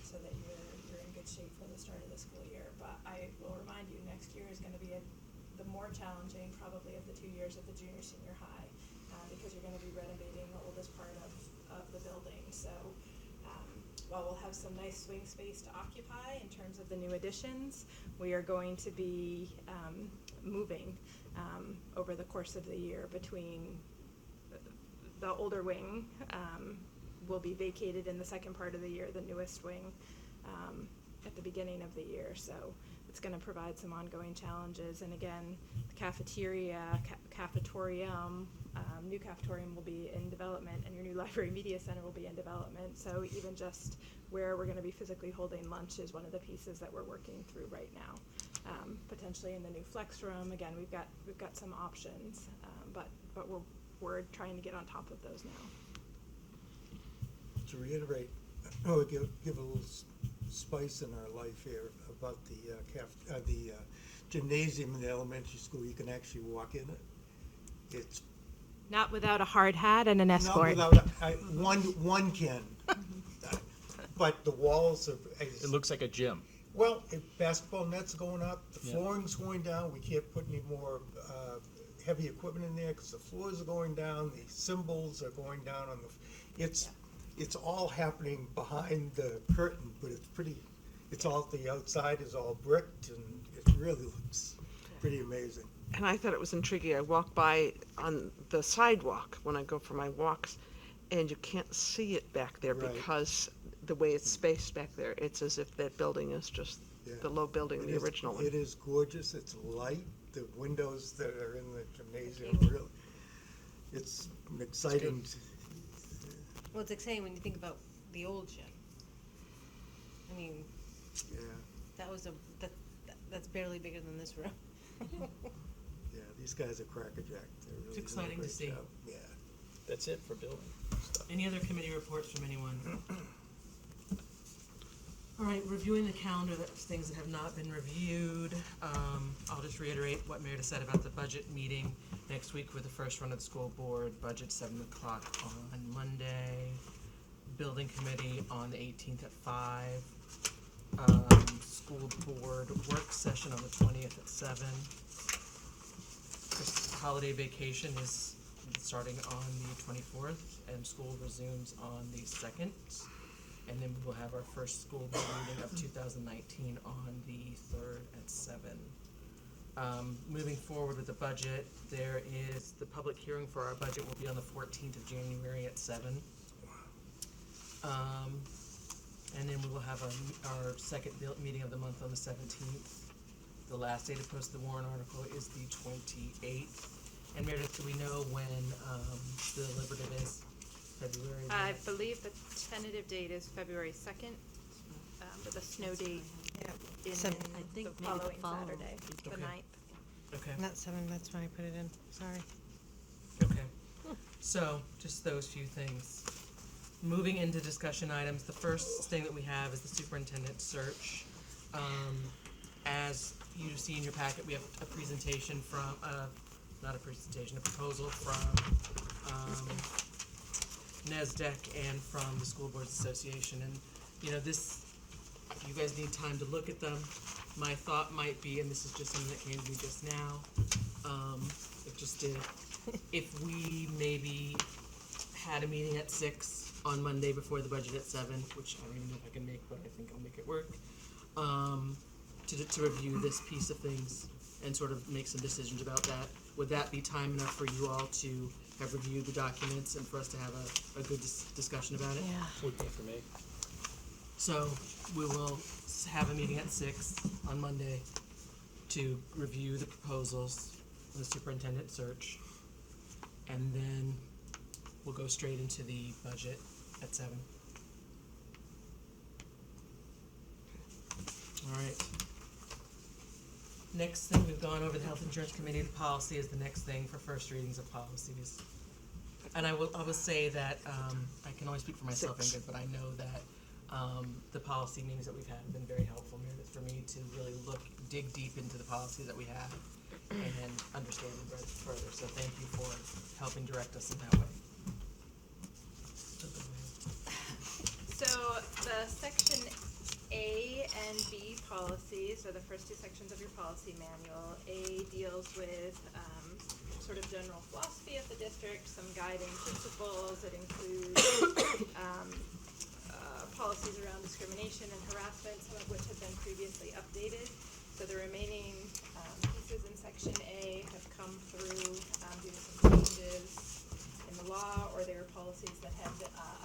so that you're in good shape for the start of the school year. But I will remind you, next year is going to be the more challenging probably of the 2 years of the junior senior high, because you're going to be renovating the oldest part of the building. So while we'll have some nice swing space to occupy in terms of the new additions, we are going to be moving over the course of the year between the older wing will be vacated in the second part of the year, the newest wing at the beginning of the year. So it's going to provide some ongoing challenges. And again, the cafetorium, new cafetorium will be in development, and your new library media center will be in development. So even just where we're going to be physically holding lunch is one of the pieces that we're working through right now. Potentially in the new flex room. Again, we've got some options, but we're trying to get on top of those now. To reiterate, give a little spice in our life here about the gymnasium in the elementary school. You can actually walk in it. It's Not without a hard hat and an not escort. without one can, but the walls are. It looks like a gym. Well, basketball nets going up, the Yeah. flooring's going down. We can't put any more heavy equipment in there because the floors are going down. The cymbals are going down on the. It's all happening behind the curtain, but it's pretty. It's all the outside is all bricked, and it really looks pretty amazing. And I thought it was intriguing. I walk by on the sidewalk when I go for my walks, and you can't see it back there Right. because the way it's spaced back there. It's as if that building is just Yeah. the low building, It the is- original one. It is gorgeous. It's light. The windows that are in the gymnasium really. It's exciting. Well, it's exciting when you think about the old gym. I mean, Yeah. that's barely bigger than this room. Yeah, these guys are crackerjack. They're really doing a exciting to great see. job. Yeah. That's it for building stuff. Any other committee reports from anyone? All right, reviewing the calendar, that's things that have not been reviewed. I'll just reiterate what Meredith said about the budget meeting next week with the first run of the school board, budget 7 o'clock on Monday, building committee on the 18th at 5, school board work session on the 20th at 7. This holiday vacation is starting on the 24th, and school resumes on the 2nd. And then we will have our first school board meeting of 2019 on the 3rd at 7. Moving forward with the budget, there is the public hearing for our budget will be on the 14th of January at 7. And then we will have our second meeting of the month on the 17th. The last day to post the warrant article is the 28th. And Meredith, do we know when the deliberative is? February? I believe the tentative date is February 2nd, with a snow date in I the think maybe the following following Saturday, the Okay. 9th. Okay. Not 7, that's why I put it in, sorry. Okay. So, just those few things. Moving into discussion items, the first thing that we have is the superintendent search. As you see in your packet, we have a presentation from, not a presentation, a proposal from NESDEC and from the School Boards Association. And, you know, this, you guys need time to look at them. My thought might be, and this is just something that came to me just now, it just did, if we maybe had a meeting at 6 on Monday before the budget at 7, which I don't even know if I can make, but I think I'll make it work, to review this piece of things and sort of make some decisions about that. Would that be time enough for you all to have reviewed the documents and for us to have a good discussion about it? Yeah. Would be for me. So we will have a meeting at 6 on Monday to review the proposals for the superintendent search. And then we'll go straight into the budget at 7. All right. Next thing, we've gone over the Health Insurance Committee. The policy is the next thing for first readings of policies. And I will say that, I can only speak for myself, Six. Ingrid, but I know that the policy meetings that we've had have been very helpful, Meredith, for me to really dig deep into the policies that we have and understand them further. So thank you for helping direct us in that way. So the section A and B policies are the first two sections of your policy manual. A deals with sort of general philosophy of the district, some guiding principles. It includes policies around discrimination and harassment, some of which have been previously updated. So the remaining pieces in section A have come through due to some changes in the law, or they were policies that had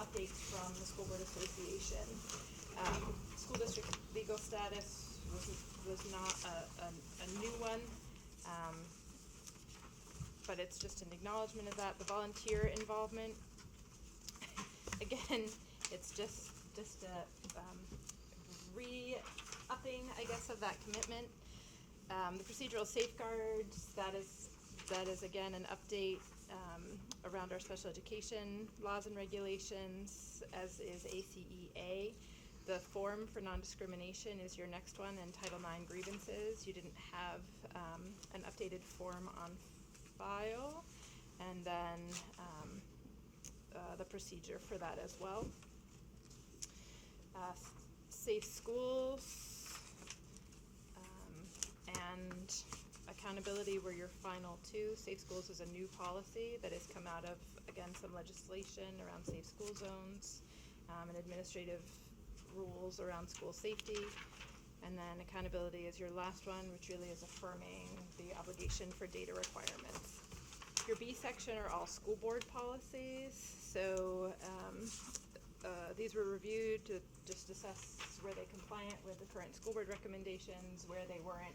updates from the School Board Association. School district legal status was not a new one, but it's just an acknowledgement of that. The volunteer involvement, again, it's just a re-upping, I guess, of that commitment. The procedural safeguards, that is again an update around our special education laws and regulations, as is ACEA. The form for non-discrimination is your next one, and Title IX grievances. You didn't have an updated form on file, and then the procedure for that as well. Safe schools and accountability were your final two. Safe schools is a new policy that has come out of, again, some legislation around safe school zones, and administrative rules around school safety. And then accountability is your last one, which really is affirming the obligation for data requirements. Your B section are all school board policies. So these were reviewed to just assess were they compliant with the current school board recommendations, where they weren't,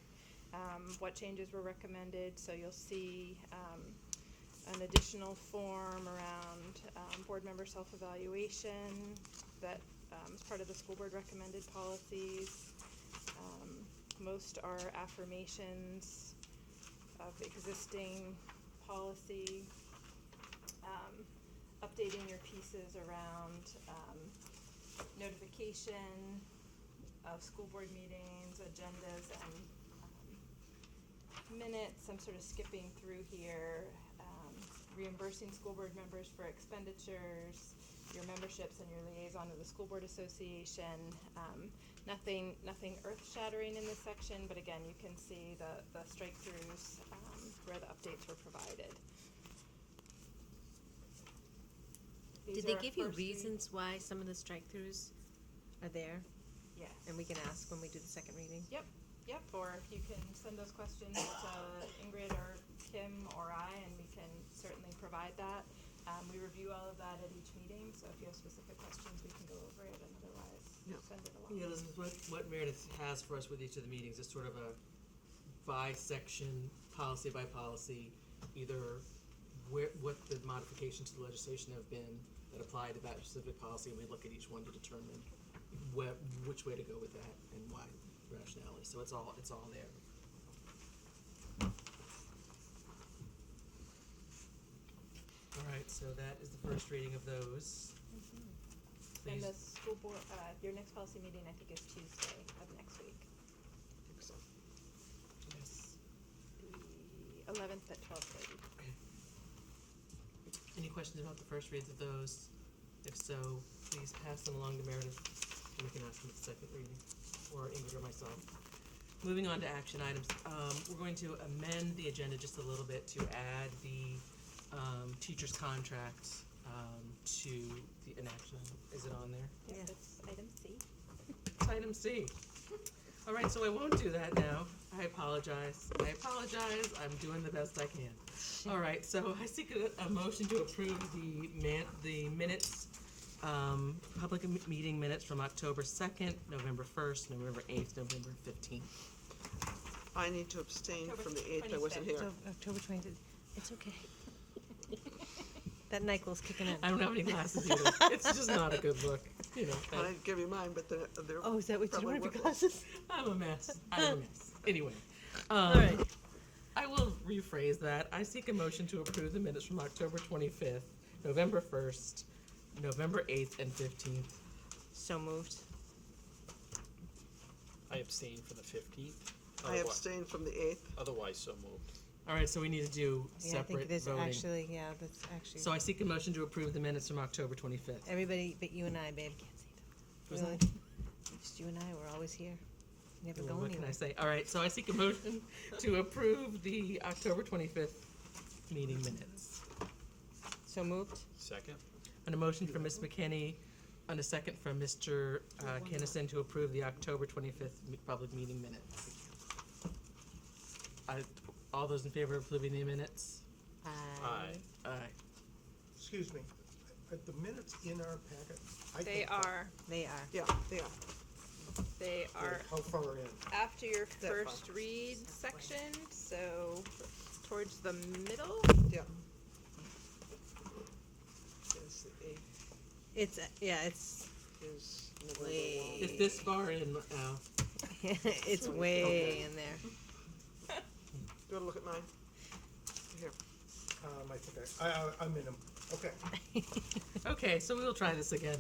what changes were recommended. So you'll see an additional form around board member self-evaluation that is part of the school board recommended policies. Most are affirmations of existing policy, updating your pieces around notification of school board meetings, agendas, and minutes. I'm sort of skipping through here. Reimbursing school board members for expenditures, your memberships and your liaison to the School Board Association. Nothing earth-shattering in this section, but again, you can see the strike-throughs where the updates were provided. These Did they are give you first read- reasons why some of the strike-throughs are there? Yes. And we can ask when we do the second reading? Yep, or you can send those questions to Ingrid or Kim or I, and we can certainly provide that. We review all of that at each meeting, so if you have specific questions, we can go over it, and otherwise, Yeah. send it along. Yeah, Elizabeth, what Meredith has for us with each of the meetings is sort of a by-section, policy by policy, either what the modifications to the legislation have been that apply to that specific policy, and we look at each one to determine which way to go with that and why rationality. So it's all there. All right, so that is the first reading of those. And the Please, school board, your next policy meeting, I think, is Tuesday of next week, So, yes. the 11th at 12:30. Okay. Any questions about the first reads of those? If so, please pass them along to Meredith, and we can ask them at the second reading, or Ingrid or myself. Moving on to action items, we're going to amend the agenda just a little bit to add the teacher's contract to an action item. Is it on there? Yes, Yes. it's item C. It's item C. All right, so I won't do that now. I apologize. I'm doing the best I can. All right, so I seek a motion to approve the minutes, public meeting minutes from October 2nd, November 1st, November 8th, November 15th. I need to abstain October from the 8th, I wasn't 25th. here. So October 20th. It's okay. That NyQuil's kicking in. I don't have any glasses either. It's just not a good look, you know. I'd give you mine, but they're Oh, is that what you probably want for worthless. glasses? I'm a mess. Anyway. All right. I will rephrase that. I seek a motion to approve the minutes from October 25th, November 1st, November 8th, and 15th. So moved. I abstain for the 15th. I abstain from the 8th. Otherwise, so moved. All right, so we need to do Yeah, I separate think there's voting. actually, yeah, that's actually, So I seek a motion to approve the minutes from October 25th. everybody but you and I, babe, can't see them. Who's Really? that? Just you and I, we're always here. Never Well, go what can anywhere. I say? All right, so I seek a motion to approve the October 25th meeting minutes. So moved. Second? And a motion from Ms. McKinney, and a second from Mr. Kinnison to approve the October 25th public meeting minutes. All those in favor of approving the minutes? Aye. Aye. Excuse me, are the minutes in our packet? I They thought that- are, They are. Yeah, they are. they are How far in? after your That first far. read section, so towards the middle. Yeah. It's the 8th It's, yeah, it's, is November Way. 1. It's this far in now. it's way in there. You wanna look at mine? Here. I think I'm in them, okay. Okay, so we'll try this again.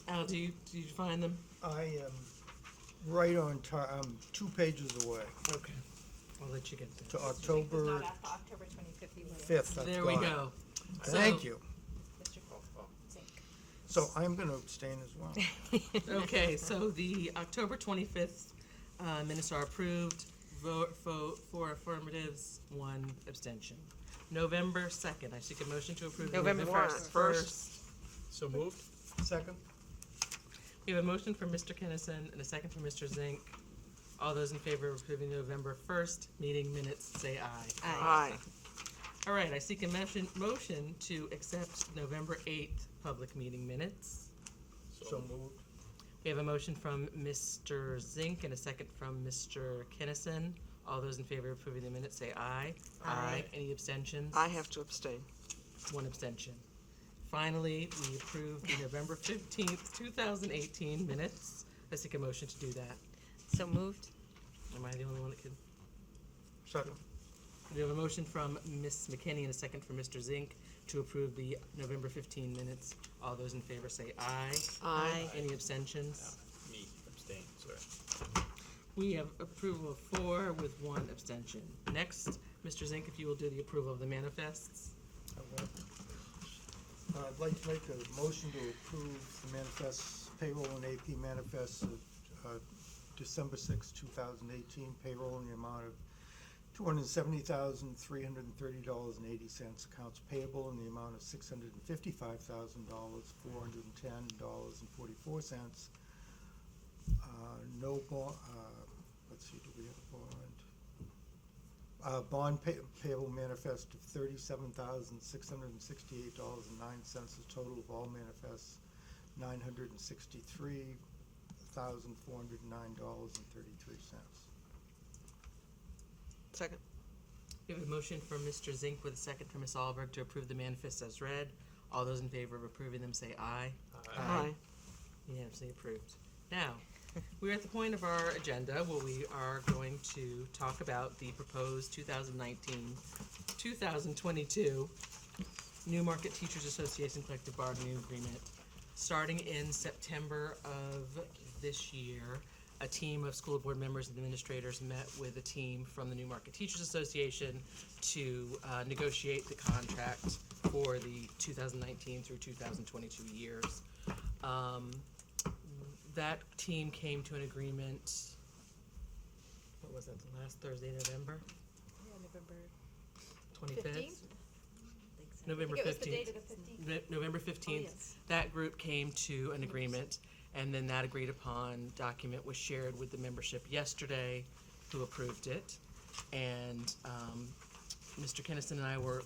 Al, did you find them? I am right on I'm 2 pages away Okay, I'll let you get there. to It's October not after October 25th. You were 5th. I've There we got it. go. Thank So- you. Mr. Oh, Zink. So I'm gonna abstain as well. Okay, so the October 25th minutes are approved, vote for affirmatives, 1 abstention. November 2nd, I seek a motion to approve the November November 1st. 1st. so moved? Second? We have a motion from Mr. Kinnison and a second from Mr. Zink. All those in favor of approving the November 1st meeting minutes, say aye. Aye. All right, I seek a motion to accept November 8th public meeting minutes. So moved. We have a motion from Mr. Zink and a second from Mr. Kinnison. All those in favor of approving the minutes, say aye. Aye. Any abstentions? I have to abstain. 1 abstention. Finally, we approve the November 15th, 2018 minutes. I seek a motion to do that. So moved. Am I the only one that can? Second. We have a motion from Ms. McKinney and a second from Mr. Zink to approve the November 15 minutes. All those in favor say aye. Aye. Any abstentions? Me, abstain, sorry. We have approval of 4 with 1 abstention. Next, Mr. Zink, if you will do the approval of the manifests. I will. I'd like to make a motion to approve the manifests, payroll and AP manifests of December 6, 2018, payroll in the amount of $270,330.80, accounts payable in the amount of $655,000, $410.44. No bond, let's see, do we have a bond? Payable manifest of $37,668.09. The total of all manifests, $963,409.33. Second. We have a motion from Mr. Zink with a second from Ms. Alberg to approve the manifest as read. All those in favor of approving them say aye. Aye. Unanimously approved. Now, we're at the point of our agenda where we are going to talk about the proposed 2019-2022 Newmarket Teachers Association Collective Bargaining Agreement. Starting in September of this year, a team of school board members and administrators met with a team from the Newmarket Teachers Association to negotiate the contract for the 2019 through 2022 years. That team came to an agreement, what was that, the last Thursday, November? Yeah, November 25th? 15th? November I think it was the 15th. date of the 15th. November 15th. yes. That group came to an agreement, and then that agreed upon document was shared with the membership yesterday, who approved it. And Mr. Kinnison and I were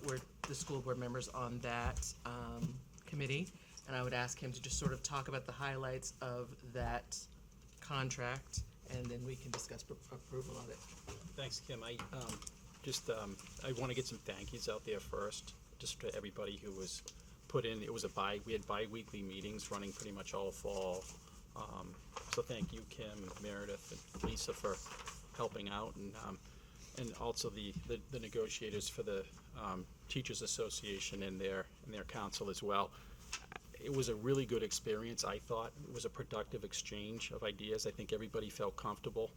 the school board members on that committee, and I would ask him to just sort of talk about the highlights of that contract, and then we can discuss approval of it. Thanks, Kim. I want to get some thank yous out there first, just to everybody who was put in. It was we had bi-weekly meetings running pretty much all fall. So thank you, Kim, Meredith, and Lisa for helping out, and also the negotiators for the Teachers Association and their council as well. It was a really good experience, I thought. It was a productive exchange of ideas. I think everybody felt comfortable,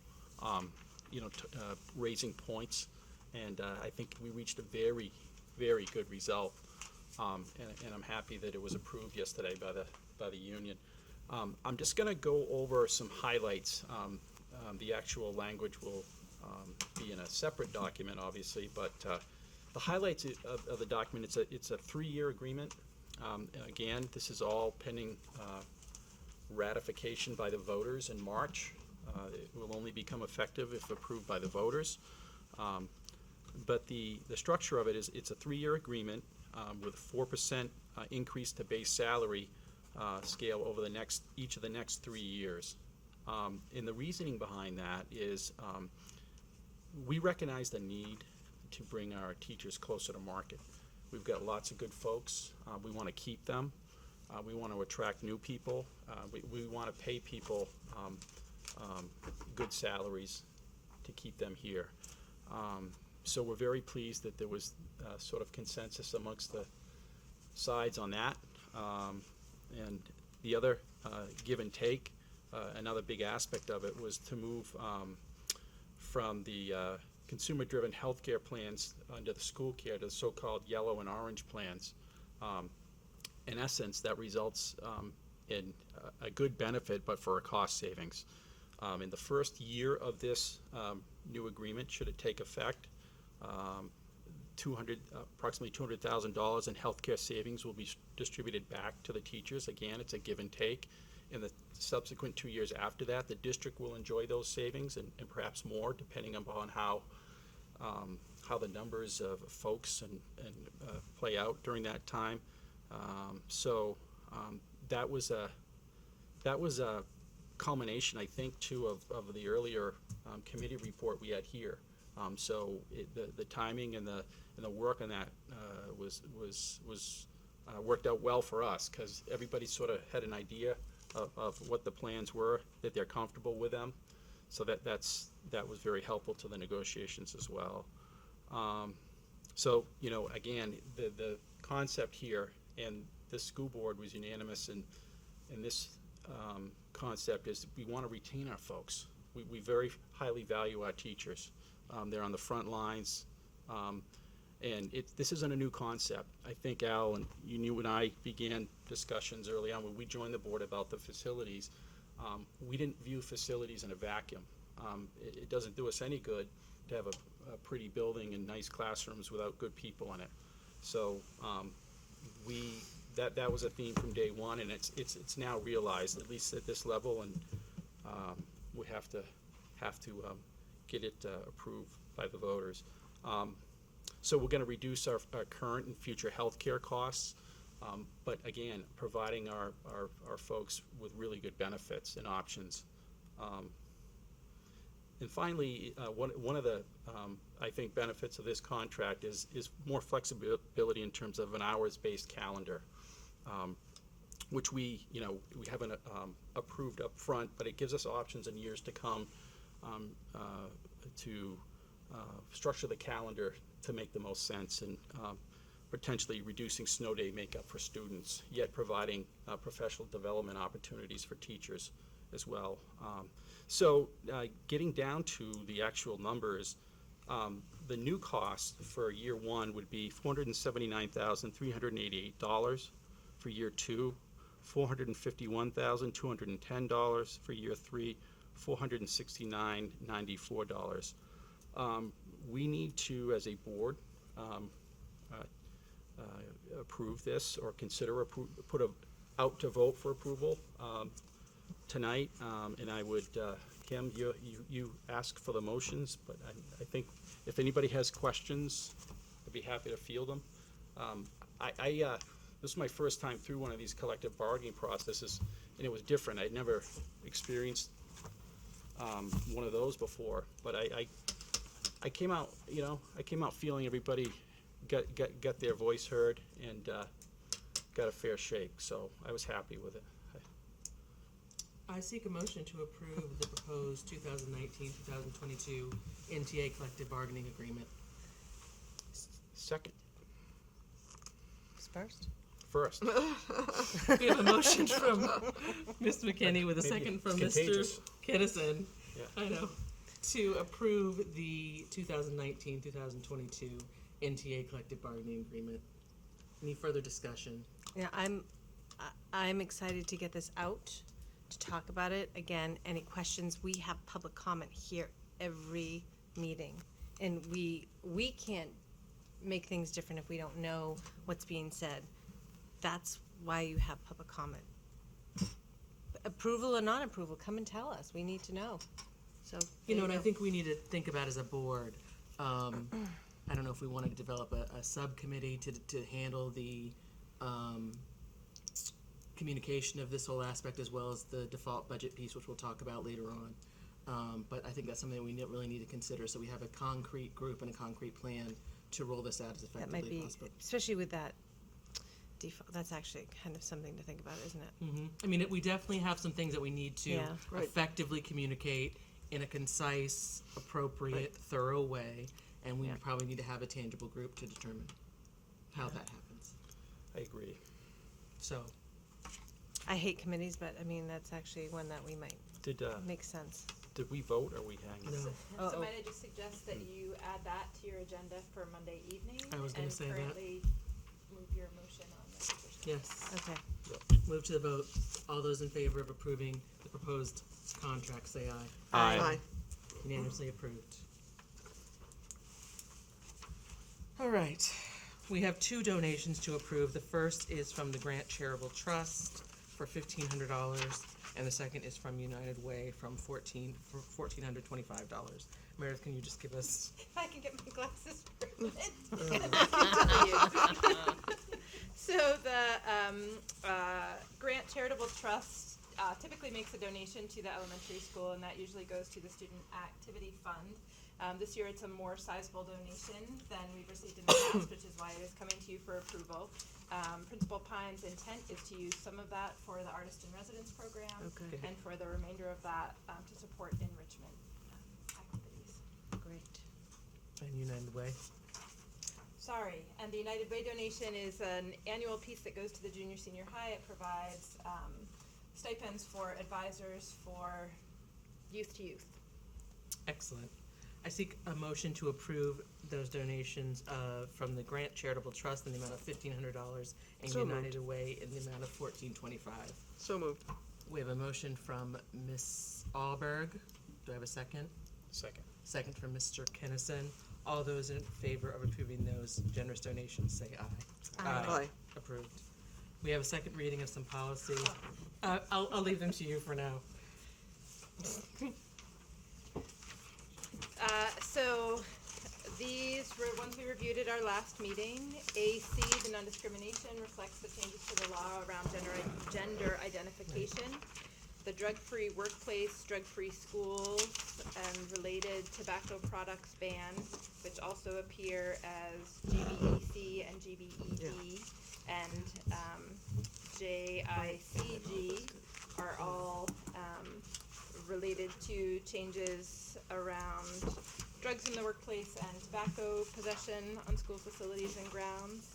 raising points, and I think we reached a very, very good result. And I'm happy that it was approved yesterday by the union. I'm just going to go over some highlights. The actual language will be in a separate document, obviously, but the highlights of the document, it's a 3-year agreement. Again, this is all pending ratification by the voters in March. It will only become effective if approved by the voters. But the structure of it is it's a 3-year agreement with a 4% increase to base salary scale over each of the next 3 years. And the reasoning behind that is we recognize the need to bring our teachers closer to market. We've got lots of good folks. We want to keep them. We want to attract new people. We want to pay people good salaries to keep them here. So we're very pleased that there was sort of consensus amongst the sides on that. And the other give and take, another big aspect of it was to move from the consumer-driven healthcare plans under the school care to the so-called yellow and orange plans. In essence, that results in a good benefit, but for a cost savings. In the first year of this new agreement, should it take effect, approximately $200,000 in healthcare savings will be distributed back to the teachers. Again, it's a give and take. In the subsequent 2 years after that, the district will enjoy those savings and perhaps more, depending upon how the numbers of folks and play out during that time. That was a culmination, I think, too, of the earlier committee report we had here. The timing and the work on that was worked out well for us, because everybody sort of had an idea of what the plans were, that they're comfortable with them. So that was very helpful to the negotiations as well. Again, the concept here, and the school board was unanimous in this concept, is we want to retain our folks. We very highly value our teachers. They're on the front lines. And this isn't a new concept. I think, Al, and you and I began discussions early on when we joined the board about the facilities. We didn't view facilities in a vacuum. It doesn't do us any good to have a pretty building and nice classrooms without good people in it. So that was a theme from day one, and it's now realized, at least at this level, and we have to get it approved by the voters. So we're gonna reduce our current and future healthcare costs, but again, providing our folks with really good benefits and options. And finally, one of the, I think, benefits of this contract is more flexibility in terms of an hours-based calendar, which we haven't approved up front, but it gives us options in years to come to structure the calendar to make the most sense, and potentially reducing snow day makeup for students, yet providing professional development opportunities for teachers as well. So getting down to the actual numbers, the new cost for year one would be $479,388 for year two, $451,210 for year three, $469,094. We need to, as a board, approve this or consider put out to vote for approval tonight, and I would, Kim, you ask for the motions, but I think if anybody has questions, I'd be happy to field them. This is my first time through one of these collective bargaining processes, and it was different. I'd never experienced one of those before, but I came out, I came out feeling everybody got their voice heard and got a fair shake, so I was happy with it. I seek a motion to approve the proposed 2019-2022 NTA collective bargaining agreement. Second. First? First. We have a motion from Ms. McKinney with a Maybe second from it's Mr. contagious. Kinnison. Yeah. I know. To approve the 2019-2022 NTA collective bargaining agreement. Any further discussion? Yeah, I'm excited to get this out, to talk about it. Again, any questions, we have public comment here every meeting. And we can't make things different if we don't know what's being said. That's why you have public comment. Approval or non-approval, come and tell us. We need to know. So, And I there think we need to think about as a board, I don't know if we want to develop a subcommittee to handle the communication of this whole aspect, as well as the default budget piece, which we'll talk about later on. But I think that's something that we really need to consider, so we have a concrete group and a concrete plan to roll this out as that effectively might be, possible. especially with that default, that's actually kind of something to think about, isn't it? I mean, we definitely have some things that we need to Yeah. Right. effectively communicate in a concise, appropriate, thorough way, and we Yeah. probably need to have a tangible group to determine how that happens. I agree. So, I hate committees, but I mean, that's actually one that we might Did make sense. did we vote or we hanging? no, Oh, So oh. might I just suggest that you add that to your agenda for Monday evening? I was gonna say that. And currently move your motion on the position. yes. Okay. Move to the vote. All those in favor of approving the proposed contract, say aye. Aye. Unanimously approved. All right, we have two donations to approve. The first is from the Grant Charitable Trust for $1,500, and the second is from United Way for $1,425. Meredith, can you just give us? If I can get my glasses for a minute. So the Grant Charitable Trust typically makes a donation to the elementary school, and that usually goes to the Student Activity Fund. This year it's a more sizable donation than we've received in the past, which is why it is coming to you for approval. Principal Pine's intent is to use some of that for the Artist in Residence program, Okay. and for the remainder of that to support enrichment activities. Great. And United Way. Sorry, and the United Way donation is an annual piece that goes to the junior senior high. It provides stipends for advisors for youth to youth. Excellent. I seek a motion to approve those donations from the Grant Charitable Trust in the amount of $1,500 and So United Way in the amount of $1,425. So moved. We have a motion from Ms. Alberg. Do I have a second? Second. Second from Mr. Kennison. All those in favor of approving those generous donations, say aye. Aye. Approved. We have a second reading of some policy. I'll leave them to you for now. So these Once we reviewed at our last meeting, AC, the non-discrimination, reflects the changes to the law around gender identification. The drug-free workplace, drug-free schools, and related tobacco products ban, which also appear as GBEC and GBED, and JICG are all related to changes around drugs in the workplace and tobacco possession on school facilities and grounds.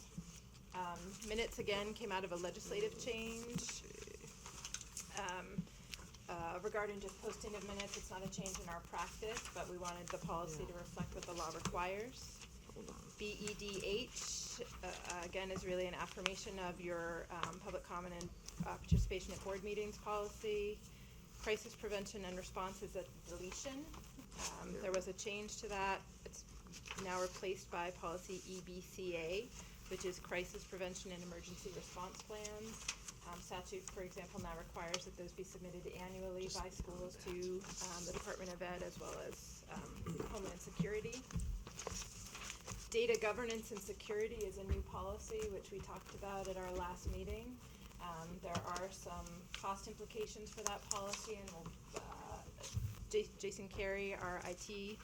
Minutes again came out of a legislative change. Regarding just posting of minutes, it's not a change in our practice, but we wanted the policy to reflect what the law requires. BEDH, again, is really an affirmation of your public comment and participation at board meetings policy. Crisis prevention and response is a deletion. There was a change to that. It's now replaced by policy EBCA, which is crisis prevention and emergency response plans. Statute, for example, now requires that those be submitted annually by schools to the Department of Ed as well as Homeland Security. Data governance and security is a new policy, which we talked about at our last meeting. There are some cost implications for that policy, and Jason Carey, our IT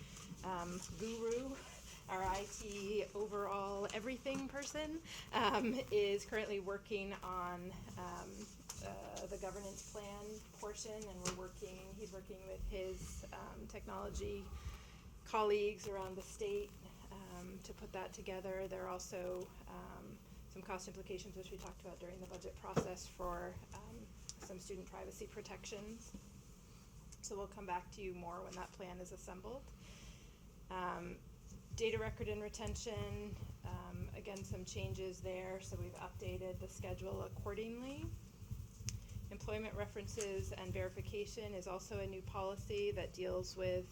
guru, our IT overall everything person, is currently working on the governance plan portion, and he's working with his technology colleagues around the state to put that together. There are also some cost implications, which we talked about during the budget process, for some student privacy protections. So we'll come back to you more when that plan is assembled. Data record and retention, again, some changes there, so we've updated the schedule accordingly. Employment references and verification is also a new policy that deals with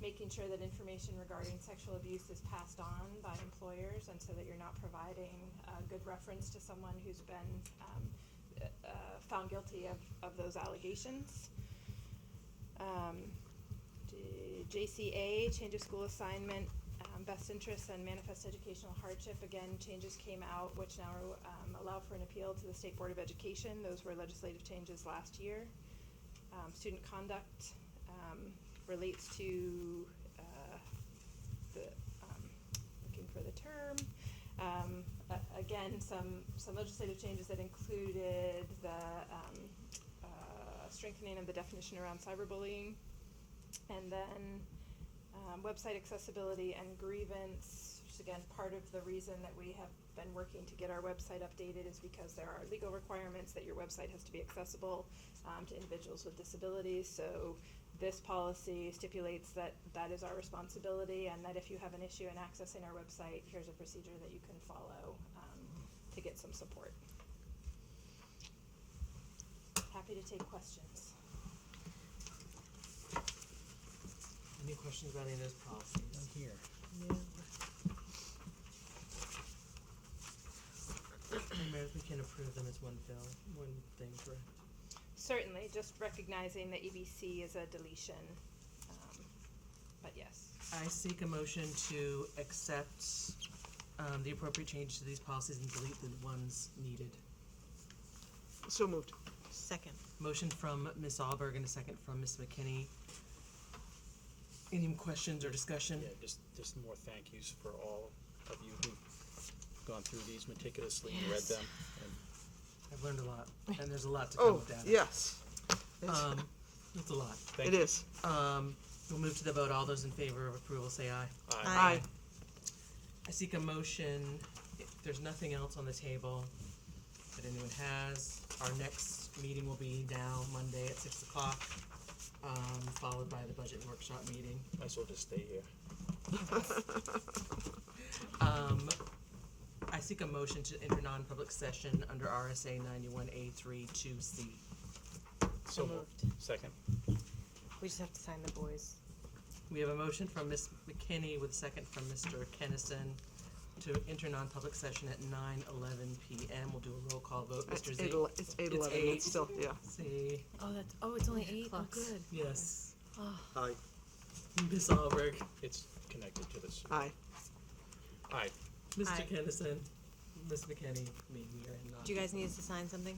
making sure that information regarding sexual abuse is passed on by employers, and so that you're not providing a good reference to someone who's been found guilty of those allegations. JCA, change of school assignment, best interests and manifest educational hardship, again, changes came out which now allow for an appeal to the State Board of Education. Those were legislative changes last year. Student conduct relates to looking for the term. Again, some legislative changes that included the strengthening of the definition around cyberbullying, and then website accessibility and grievance, which is again part of the reason that we have been working to get our website updated, is because there are legal requirements that your website has to be accessible to individuals with disabilities. So this policy stipulates that that is our responsibility, and that if you have an issue in accessing our website, here's a procedure that you can follow to get some support. Happy to take questions. Any questions about any of those policies? I'm here. Meredith, we can approve them as one thing, correct? Certainly, just recognizing that EBC is a deletion, but yes. I seek a motion to accept the appropriate changes to these policies and delete the ones needed. So moved. Second. Motion from Ms. Alberg and a second from Ms. McKinney. Any questions or discussion? Yeah, just more thank yous for all of you who've gone through these meticulously and read them. And I've learned a lot, and there's a lot to come Oh, with that. yes, It's a lot. thank it you. is. We'll move to the vote. All those in favor of approval say aye. Aye. I seek a motion, if there's nothing else on the table that anyone has, our next meeting will be now Monday at 6 o'clock, followed by the budget workshop meeting. Might as well just stay here. I seek a motion to enter non-public session under RSA 91A3 2C. So moved. Second. We just have to sign the boys. We have a motion from Ms. McKinney with a second from Mr. Kennison to enter non-public session at 9:11 p.m. We'll do a roll call vote. Mr. Z. It's 8:11, eight. it's still, yeah. C. It's only 8? Oh, Close. good. Yes. Aye. Ms. Alberg. It's connected to this. Aye. Aye. Aye. Mr. Kennison, Ms. McKinney, me, we are not. Do you guys need us to sign something?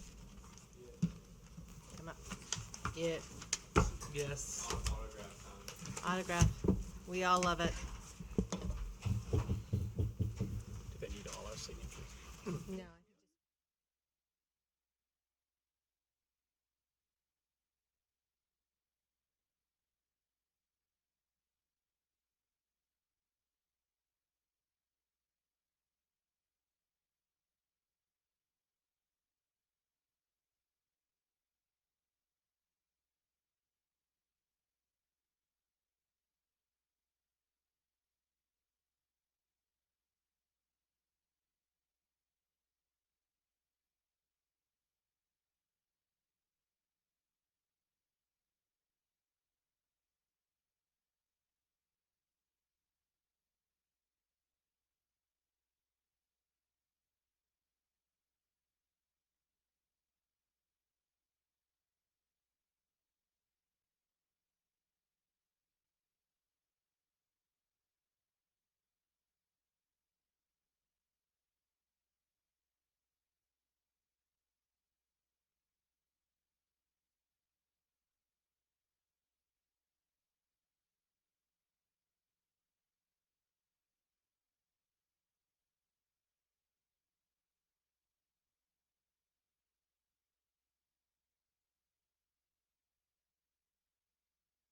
Come up. Yeah. Yes. Autograph. We all love it. Do they need all our signatures? No.